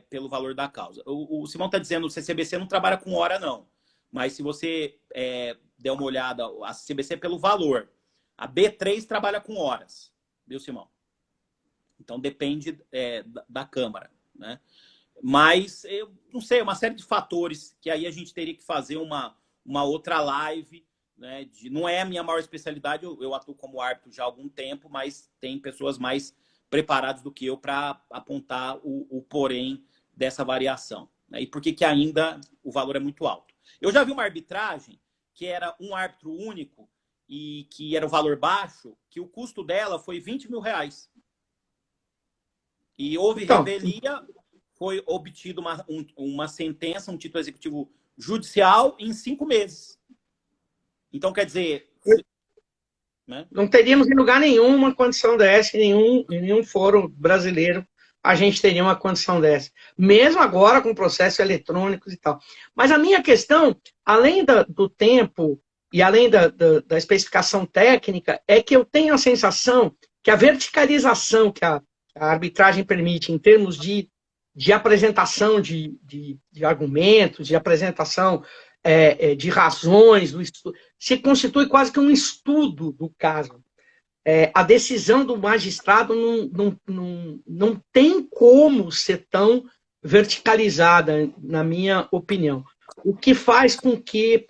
pelo valor da causa. O Simão está dizendo que o CCBC não trabalha com hora, não. Mas se você der uma olhada, a CCBC é pelo valor. A B3 trabalha com horas, viu, Simão? Então, depende da Câmara, né? Mas, eu não sei, uma série de fatores que aí a gente teria que fazer uma outra live, né? Não é a minha maior especialidade, eu atuo como árbitro já há algum tempo, mas tem pessoas mais preparadas do que eu para apontar o porém dessa variação. Né? E por que ainda o valor é muito alto. Eu já vi uma arbitragem que era um árbitro único e que era o valor baixo, que o custo dela foi R$ 20 mil. E houve Então, revelia, foi obtido uma sentença, um título executivo judicial em 5 meses. Então, quer dizer... Né? não teríamos em lugar nenhum uma condição dessa, em nenhum fórum brasileiro a gente teria uma condição dessa. Mesmo agora com processos eletrônicos e tal. Mas a minha questão, além do tempo e além da especificação técnica, é que eu tenho a sensação que a verticalização que a arbitragem permite em termos de apresentação de argumentos, de apresentação de razões, se constitui quase que um estudo do caso. A decisão do magistrado não tem como ser tão verticalizada, na minha opinião. O que faz com que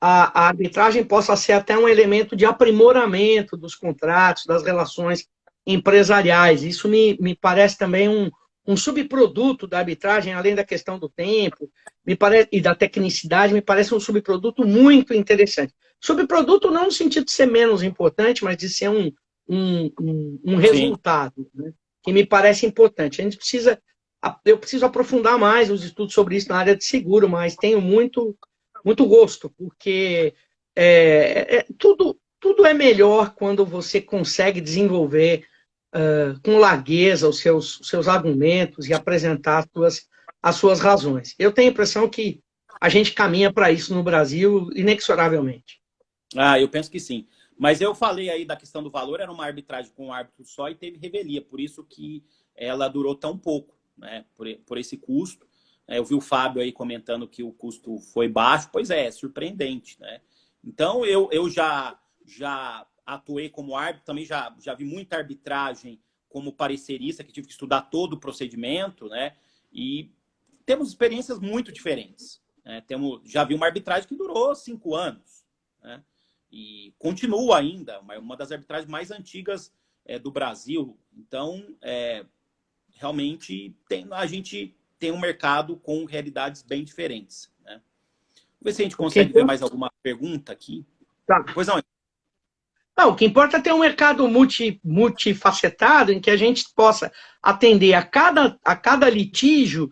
a arbitragem possa ser até um elemento de aprimoramento dos contratos, das relações empresariais. Isso me parece também um subproduto da arbitragem, além da questão do tempo e da tecnicidade, me parece um subproduto muito interessante. Subproduto não no sentido de ser menos importante, mas de ser um resultado, né, que me parece importante. Eu preciso aprofundar mais os estudos sobre isso na área de seguro, mas tenho muito gosto, porque tudo é melhor quando você consegue desenvolver com largueza os seus argumentos e apresentar as suas razões. Eu tenho a impressão que a gente caminha para isso no Brasil inexoravelmente. Eu penso que sim. Mas eu falei aí da questão do valor, era uma arbitragem com um árbitro só e teve revelia, por isso que ela durou tão pouco, né? Por esse custo. Eu vi o Fábio aí comentando que o custo foi baixo, pois é surpreendente, né? Então, eu já atuei como árbitro, também já vi muita arbitragem como parecerista, que tive que estudar todo o procedimento, né? E temos experiências muito diferentes. Né? Já vi uma arbitragem que durou 5 anos, né? E continua ainda, uma das arbitragens mais antigas do Brasil. Então, realmente, a gente tem um mercado com realidades bem diferentes. Né? Vamos ver se a gente consegue ver mais alguma pergunta aqui. Tá. Pois não. Não, o que importa é ter um mercado multifacetado em que a gente possa atender a cada litígio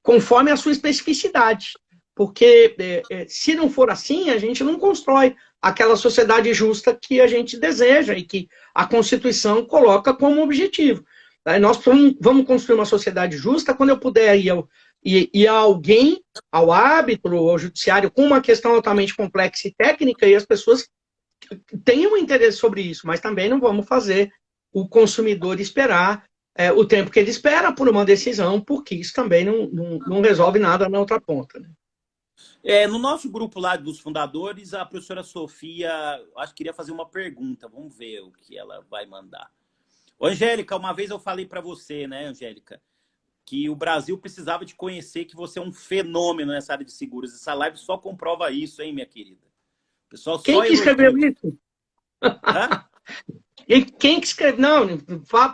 conforme a sua especificidade. Porque se não for assim, a gente não constrói aquela sociedade justa que a gente deseja e que a Constituição coloca como objetivo. Nós vamos construir uma sociedade justa quando eu puder ir a alguém, ao árbitro, ao judiciário, com uma questão altamente complexa e técnica, e as pessoas tenham interesse sobre isso, mas também não vamos fazer o consumidor esperar o tempo que ele espera por uma decisão, porque isso também não resolve nada na outra ponta. Né? No nosso grupo lá dos fundadores, a professora Sofia, acho que queria fazer uma pergunta. Vamos ver o que ela vai mandar. Ô, Angélica, uma vez eu falei para você, né, Angélica, que o Brasil precisava te conhecer, que você é um fenômeno nessa área de seguros. Essa live só comprova isso, hein, minha querida? O pessoal Quem só que escreveu elogia. isso? Hã? E quem que escreve? Não,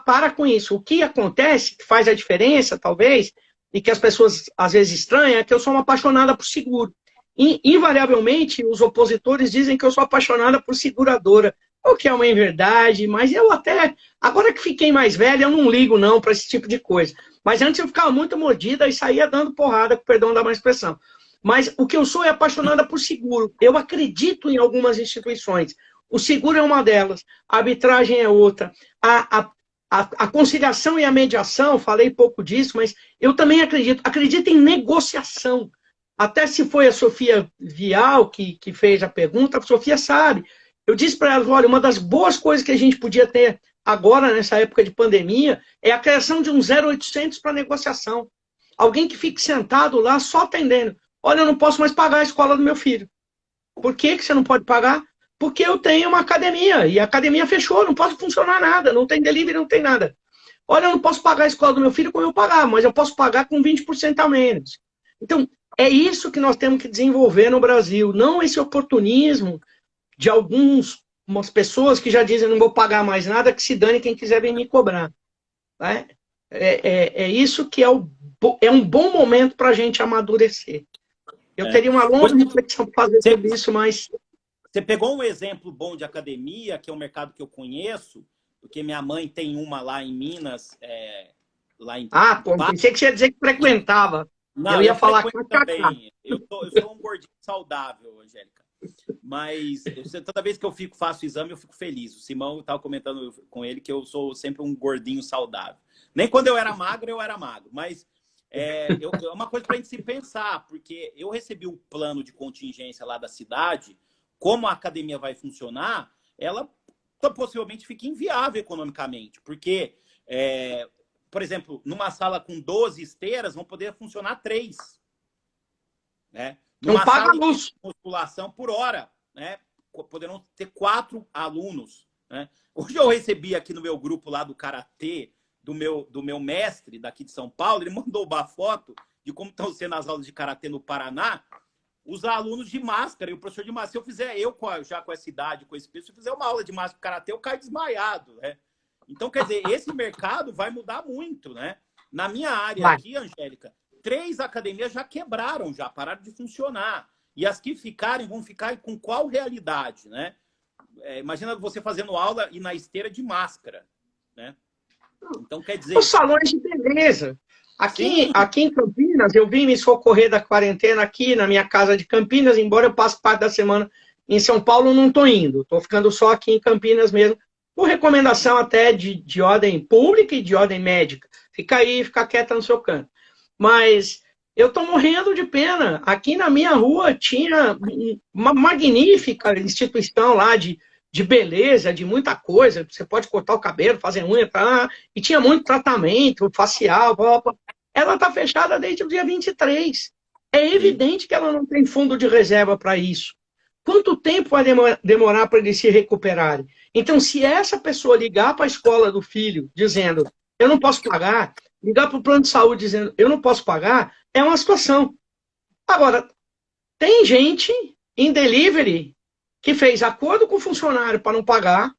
para com isso. O que acontece, que faz a diferença, talvez, e que as pessoas às vezes estranham, é que eu sou uma apaixonada por seguro. Invariavelmente, os opositores dizem que eu sou apaixonada por seguradora, o que é uma inverdade, mas eu até, agora que fiquei mais velha, eu não ligo não para esse tipo de coisa. Mas antes eu ficava muito mordida e saía dando porrada, com perdão da má expressão. Mas o que eu sou é apaixonada por seguro. Eu acredito em algumas instituições. O seguro é uma delas, a arbitragem é outra. A conciliação e a mediação, falei pouco disso, mas eu também acredito em negociação. Até se foi a Sofia Vial que fez a pergunta, a Sofia sabe. Eu disse para ela, olha, uma das boas coisas que a gente podia ter agora, nessa época de pandemia, é a criação de um 0800 para negociação. Alguém que fique sentado lá só atendendo. Olha, eu não posso mais pagar a escola do meu filho. Por que você não pode pagar? Porque eu tenho uma academia, e a academia fechou, não posso funcionar nada, não tem delivery, não tem nada. Olha, eu não posso pagar a escola do meu filho como eu pagar, mas eu posso pagar com 20% a menos. Então, é isso que nós temos que desenvolver no Brasil, não esse oportunismo de umas pessoas que já dizem não vou pagar mais nada, que se dane quem quiser vir me cobrar. Né? É isso que é um bom momento para a gente amadurecer. Eu teria uma longa reflexão para fazer sobre isso, mas... Você pegou um exemplo bom de academia, que é um mercado que eu conheço, porque minha mãe tem uma lá em Minas, lá em... pô, pensei que você ia dizer que frequentava. Não, eu ia falar também. Eu sou um gordinho saudável, Angélica. Mas toda vez que eu faço exame, eu fico feliz. O Simão estava comentando com ele que eu sou sempre um gordinho saudável. Nem quando eu era magro. Mas é uma coisa para a gente se pensar, porque eu recebi o plano de contingência lá da cidade. Como a academia vai funcionar, ela possivelmente fica inviável economicamente. Porque, por exemplo, numa sala com 12 esteiras, vão poder funcionar 3. Né? Numa sala de musculação por hora, né? Poderão ter 4 alunos. Né? Hoje eu recebi aqui no meu grupo lá do Karatê, do meu mestre daqui de São Paulo, ele mandou uma foto de como estão sendo as aulas de Karatê no Paraná, os alunos de máscara e o professor de máscara. Se eu fizer, já com essa idade, com esse peso, se eu fizer uma aula de máscara de Karatê, eu caio desmaiado. Né? Então, quer dizer, esse mercado vai mudar muito. Né? Na minha área aqui, Angélica, 3 academias já quebraram, já pararam de funcionar. E as que ficarem, vão ficar com qual realidade, né? Imagina você fazendo aula e na esteira de máscara, né? Então, quer dizer... Os salões de beleza. Aqui em Campinas, eu vim me socorrer da quarentena aqui na minha casa de Campinas, embora eu passe parte da semana em São Paulo, não estou indo. Estou ficando só aqui em Campinas mesmo, por recomendação até de ordem pública e de ordem médica. Fica aí, fica quieta no seu canto. Mas eu estou morrendo de pena. Aqui na minha rua tinha uma magnífica instituição lá de beleza, de muita coisa. Você pode cortar o cabelo, fazer unha, e tinha muito tratamento facial. Ela está fechada desde o dia 23. É evidente que ela não tem fundo de reserva para isso. Quanto tempo vai demorar para eles se recuperarem? Então, se essa pessoa ligar para a escola do filho dizendo eu não posso pagar, ligar para o plano de saúde dizendo eu não posso pagar, é uma situação. Agora, tem gente em delivery que fez acordo com o funcionário para não pagar,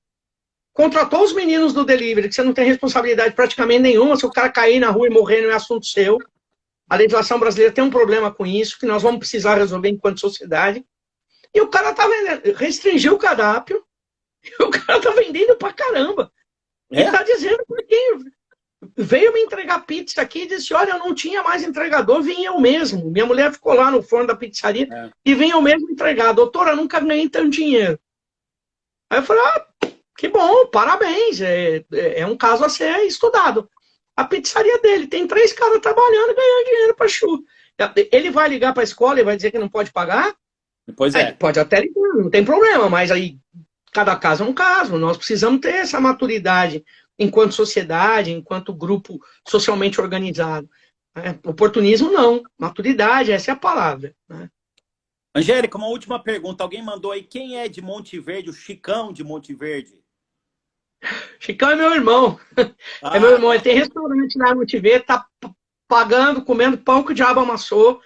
contratou os meninos do delivery, que você não tem responsabilidade praticamente nenhuma, se o cara cair na rua e morrer não é assunto seu. A legislação brasileira tem um problema com isso, que nós vamos precisar resolver enquanto sociedade. E o cara está vendendo, restringiu o cardápio, e o cara está vendendo pra caramba. E está dizendo para quem veio me entregar pizza aqui e disse, olha, eu não tinha mais entregador, vim eu mesmo. Minha mulher ficou lá no forno da pizzaria e vim eu mesmo entregar. Doutora, nunca ganhei tanto dinheiro. Aí eu falei, que bom, parabéns, é um caso a ser estudado. A pizzaria dele, tem 3 caras trabalhando e ganhando dinheiro para chuva. Ele vai ligar para a escola e vai dizer que não pode pagar? Pois é. Pode até ligar, não tem problema, mas aí cada caso é um caso. Nós precisamos ter essa maturidade enquanto sociedade, enquanto grupo socialmente organizado. Oportunismo não, maturidade, essa é a palavra. Né? Angélica, uma última pergunta. Alguém mandou aí, quem é de Monte Verde, o Chicão de Monte Verde? Chicão é meu irmão. É meu Ah, irmão. Ele tem restaurante lá no Tivê, tá pagando, comendo pão que o diabo amassou.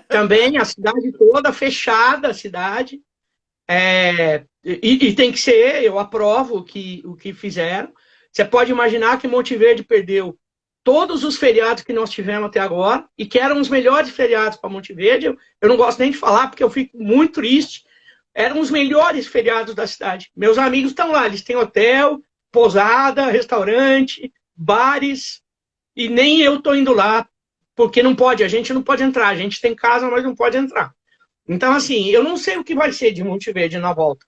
Também, a cidade toda, fechada a cidade. E tem que ser, eu aprovo o que fizeram. Você pode imaginar que Monte Verde perdeu todos os feriados que nós tivemos até agora, e que eram os melhores feriados para Monte Verde. Eu não gosto nem de falar, porque eu fico muito triste. Eram os melhores feriados da cidade. Meus amigos estão lá, eles têm hotel, pousada, restaurante, bares, e nem eu estou indo lá, porque não pode, a gente não pode entrar. A gente tem casa, mas não pode entrar. Então, assim, eu não sei o que vai ser de Monte Verde na volta.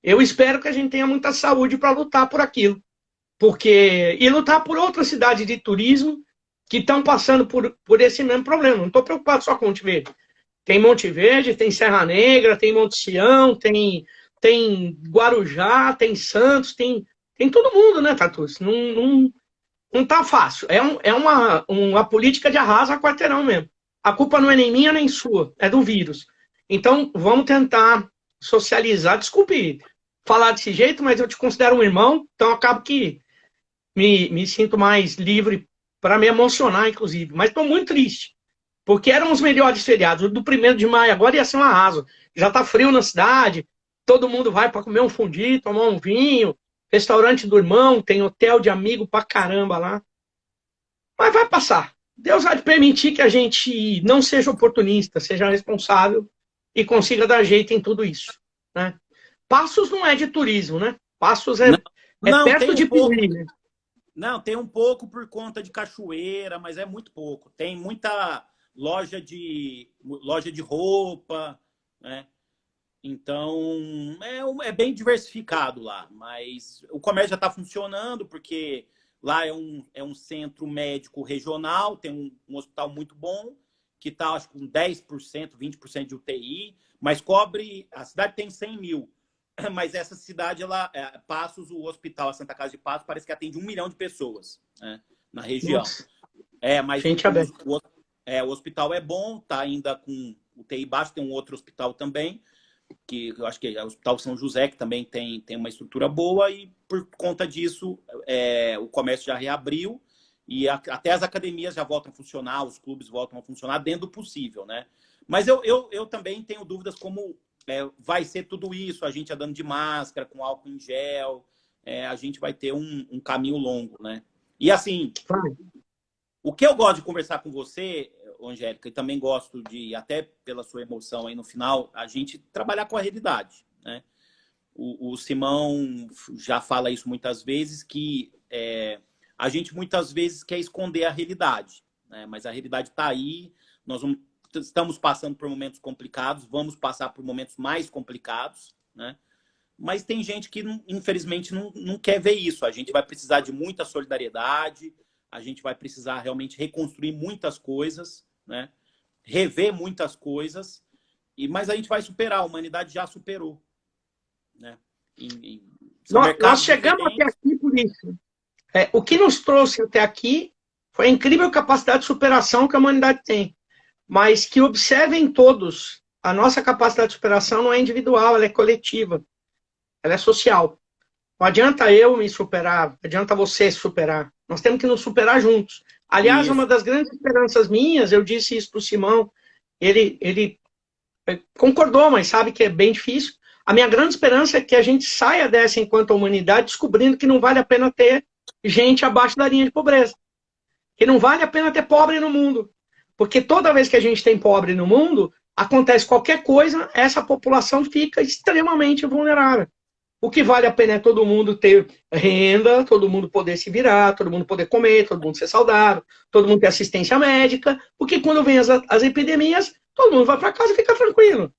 Eu espero que a gente tenha muita saúde para lutar por aquilo. E lutar por outras cidades de turismo que estão passando por esse mesmo problema. Não estou preocupado só com Monte Verde. Tem Monte Verde, tem Serra Negra, tem Monte Sião, tem Guarujá, tem Santos, tem todo mundo, né, Tatus? Não tá fácil. É uma política de arrasa quarteirão mesmo. A culpa não é nem minha nem sua, é do vírus. Então, vamos tentar socializar. Desculpe falar desse jeito, mas eu te considero um irmão, então acabo que me sinto mais livre para me emocionar, inclusive. Mas estou muito triste, porque eram os melhores feriados. O do 1º de maio agora ia ser um arraso. Já está frio na cidade, todo mundo vai para comer um fundi, tomar um vinho, restaurante do irmão, tem hotel de amigo pra caramba lá. Mas vai passar. Deus vai permitir que a gente não seja oportunista, seja responsável e consiga dar jeito em tudo isso, né? Passos não é de turismo, né? Passos é, não, é não, tem perto um de pouco. Piauí, né? Não, tem um pouco por conta de cachoeira, mas é muito pouco. Tem muita loja de roupa, né? Então, é bem diversificado lá, mas o comércio já está funcionando, porque lá é um centro médico regional, tem um hospital muito bom, que está, acho que com 10%, 20% de UTI, mas cobre, a cidade tem 100 mil, mas essa cidade, Passos, o hospital, a Santa Casa de Passos, parece que atende 1 milhão de pessoas, né, na região. Nossa, Mas gente aberta. o hospital é bom, está ainda com UTI baixo, tem um outro hospital também, que eu acho que é o Hospital São José, que também tem uma estrutura boa, e por conta disso o comércio já reabriu, e até as academias já voltam a funcionar, os clubes voltam a funcionar dentro do possível, né? Mas eu também tenho dúvidas como vai ser tudo isso, a gente andando de máscara, com álcool em gel, a gente vai ter um caminho longo, né? E assim, o que eu gosto de conversar com você, Angélica, e também gosto de, até pela sua emoção aí no final, a gente trabalhar com a realidade, né? O Simão já fala isso muitas vezes, que a gente muitas vezes quer esconder a realidade, né? Mas a realidade está aí, estamos passando por momentos complicados, vamos passar por momentos mais complicados, né? Mas tem gente que, infelizmente, não quer ver isso. A gente vai precisar de muita solidariedade, a gente vai precisar realmente reconstruir muitas coisas, né? Rever muitas coisas, mas a gente vai superar, a humanidade já superou, né? Nós chegamos até aqui por isso. O que nos trouxe até aqui foi a incrível capacidade de superação que a humanidade tem. Mas que observem todos, a nossa capacidade de superação não é individual, ela é coletiva, ela é social. Não adianta eu me superar, não adianta você se superar. Nós temos que nos superar juntos. Aliás, Isso. uma das grandes esperanças minhas, eu disse isso para o Simão, ele concordou, mas sabe que é bem difícil. A minha grande esperança é que a gente saia dessa enquanto humanidade, descobrindo que não vale a pena ter gente abaixo da linha de pobreza. Que não vale a pena ter pobre no mundo. Porque toda vez que a gente tem pobre no mundo, acontece qualquer coisa, essa população fica extremamente vulnerável. O que vale a pena é todo mundo ter renda, todo mundo poder se virar, todo mundo poder comer, todo mundo ser saudável, todo mundo ter assistência médica, porque quando vem as epidemias, todo mundo vai para casa e fica tranquilo.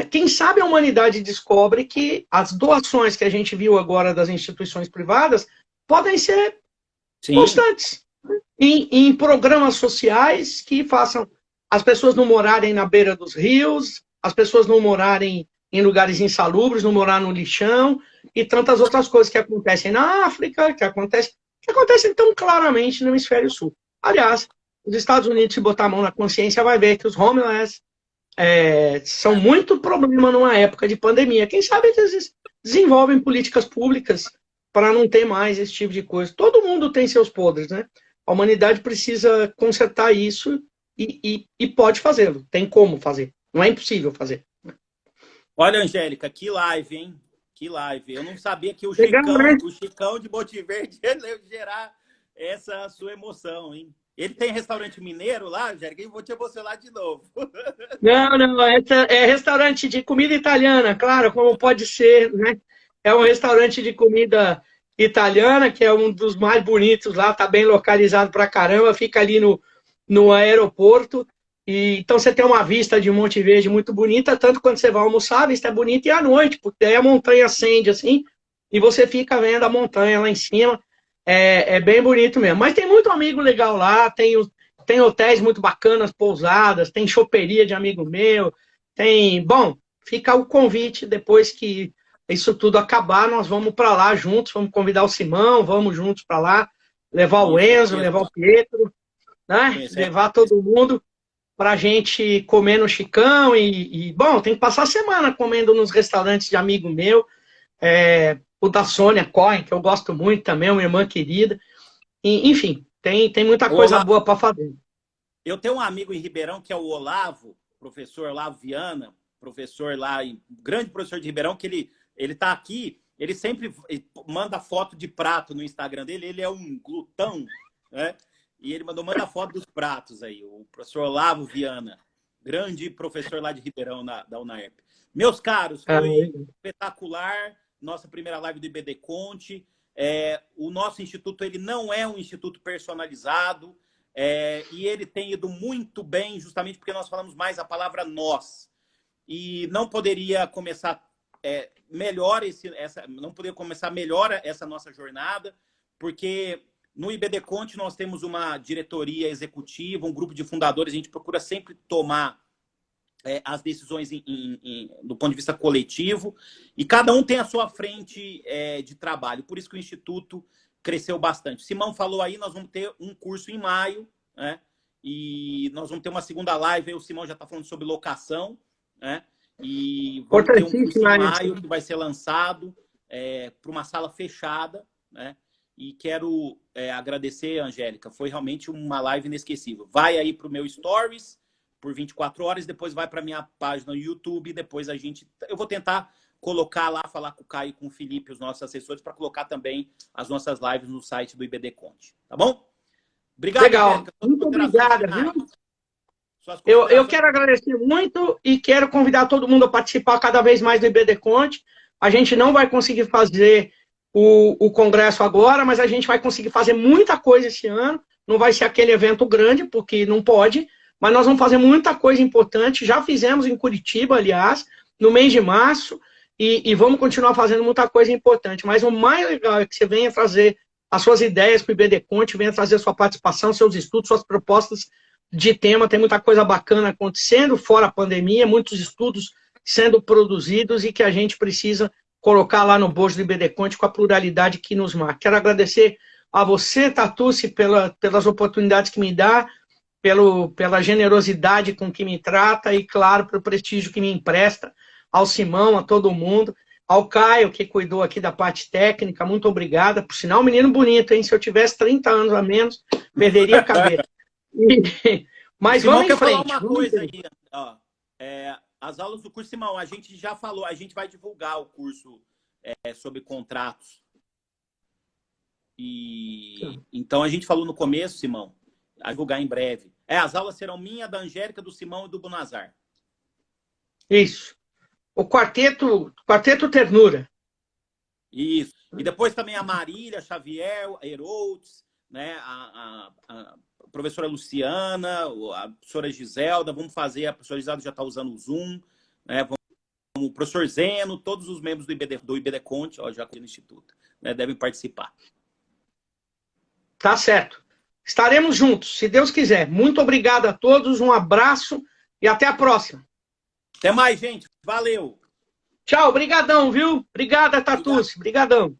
Quem sabe a humanidade descobre que as doações que a gente viu agora das instituições privadas podem ser constantes. Em programas sociais que façam as pessoas não morarem na beira dos rios, as pessoas não morarem em lugares insalubres, não morar no lixão, e tantas outras coisas que acontecem na África, que acontecem tão claramente no hemisfério sul. Aliás, os Estados Unidos, se botar a mão na consciência, vai ver que os homeless são muito problema numa época de pandemia. Quem sabe eles desenvolvem políticas públicas para não ter mais esse tipo de coisa. Todo mundo tem seus podres, né? A humanidade precisa consertar isso e pode fazê-lo. Tem como fazer. Não é impossível fazer. Olha, Angélica, que live, hein? Que live. Eu não sabia que Legal, né? O Chicão de Monte Verde ia gerar essa sua emoção, hein? Ele tem restaurante mineiro lá, Angélica? Eu vou te emocionar de novo. Não, não, é restaurante de comida italiana, claro, como pode ser, né? É um restaurante de comida italiana, que é um dos mais bonitos lá, tá bem localizado pra caramba, fica ali no aeroporto. E, então você tem uma vista de Monte Verde muito bonita, tanto quando você vai almoçar, a vista é bonita, e à noite, porque aí a montanha acende assim, e você fica vendo a montanha lá em cima. É bem bonito mesmo. Mas tem muito amigo legal lá, tem hotéis muito bacanas, pousadas, tem choperia de amigo meu, tem... Bom, fica o convite, depois que isso tudo acabar, nós vamos para lá juntos, vamos convidar o Simão, vamos juntos para lá, levar o Isso, Enzo, levar o Pietro, né? conheço. Levar todo mundo para a gente comer no Chicão bom, tem que passar a semana comendo nos restaurantes de amigo meu, o da Sônia Cohen, que eu gosto muito também, uma irmã querida, enfim, tem muita coisa Olá, boa para fazer. eu tenho um amigo em Ribeirão que é o Olavo, professor Olavo Viana, professor lá, grande professor de Ribeirão, que ele tá aqui, ele sempre manda foto de prato no Instagram dele, ele é um glutão, né? E ele manda foto dos pratos aí, o professor Olavo Viana, grande professor lá de Ribeirão, da UNAERP. Meus caros, foi espetacular, nossa primeira live do IBD Conte. O nosso instituto ele não é um instituto personalizado, e ele tem ido muito bem, justamente porque nós falamos mais a palavra nós. E não poderia começar melhor essa nossa jornada, porque no IBD Conte nós temos uma diretoria executiva, um grupo de fundadores, a gente procura sempre tomar as decisões do ponto de vista coletivo, e cada um tem a sua frente de trabalho. Por isso que o Instituto cresceu bastante. Simão falou aí, nós vamos ter um curso em maio, né? E nós vamos ter uma segunda live, aí o Simão já está falando sobre locação, né? E vamos ter um curso em maio que vai ser lançado para uma sala fechada, né? E quero agradecer, Angélica, foi realmente uma live inesquecível. Vai aí para o meu Stories por 24 horas, depois vai para minha página no YouTube, depois eu vou tentar colocar lá, falar com o Caio e com o Felipe, os nossos assessores, para colocar também as nossas lives no site do IBD Conte, tá bom? Obrigado, Legal. Angélica. Muito obrigada, viu? Eu quero agradecer muito e quero convidar todo mundo a participar cada vez mais do IBD Conte. A gente não vai conseguir fazer o congresso agora, mas a gente vai conseguir fazer muita coisa esse ano. Não vai ser aquele evento grande, porque não pode, mas nós vamos fazer muita coisa importante. Já fizemos em Curitiba, aliás, no mês de março, e vamos continuar fazendo muita coisa importante. Mas o mais legal é que você venha trazer as suas ideias para o IBD Conte, venha trazer sua participação, seus estudos, suas propostas de tema. Tem muita coisa bacana acontecendo, fora a pandemia, muitos estudos sendo produzidos e que a gente precisa colocar lá no bojo do IBD Conte com a pluralidade que nos marca. Quero agradecer a você, Tatucci, pelas oportunidades que me dá, pela generosidade com que me trata e, claro, pelo prestígio que me empresta, ao Simão, a todo mundo, ao Caio, que cuidou aqui da parte técnica, muito obrigada. Por sinal, um menino bonito, hein? Se eu tivesse 30 anos a menos, perderia a cabeça. Mas Simão, vamos em frente. Falar uma coisa aí, ó, as aulas do curso, Simão, a gente já falou, a gente vai divulgar o curso sobre contratos. Então a gente falou no começo, Simão, a divulgar em breve. As aulas serão minha, da Angélica, do Simão e do Bonazar. Isso. O quarteto Ternura. Isso. E depois também a Marília, Xavier, Herolds, né? A professora Luciana, a professora Giselda, vamos fazer, a professora Giselda já está usando o Zoom, né? O professor Zeno, todos os membros do IBD Conte, já aqui no Instituto, né? Devem participar. Tá certo. Estaremos juntos, se Deus quiser. Muito obrigado a todos, um abraço e até a próxima. Até mais, gente. Valeu. Tchau, brigadão, viu? Obrigada, Tatucci. Brigadão.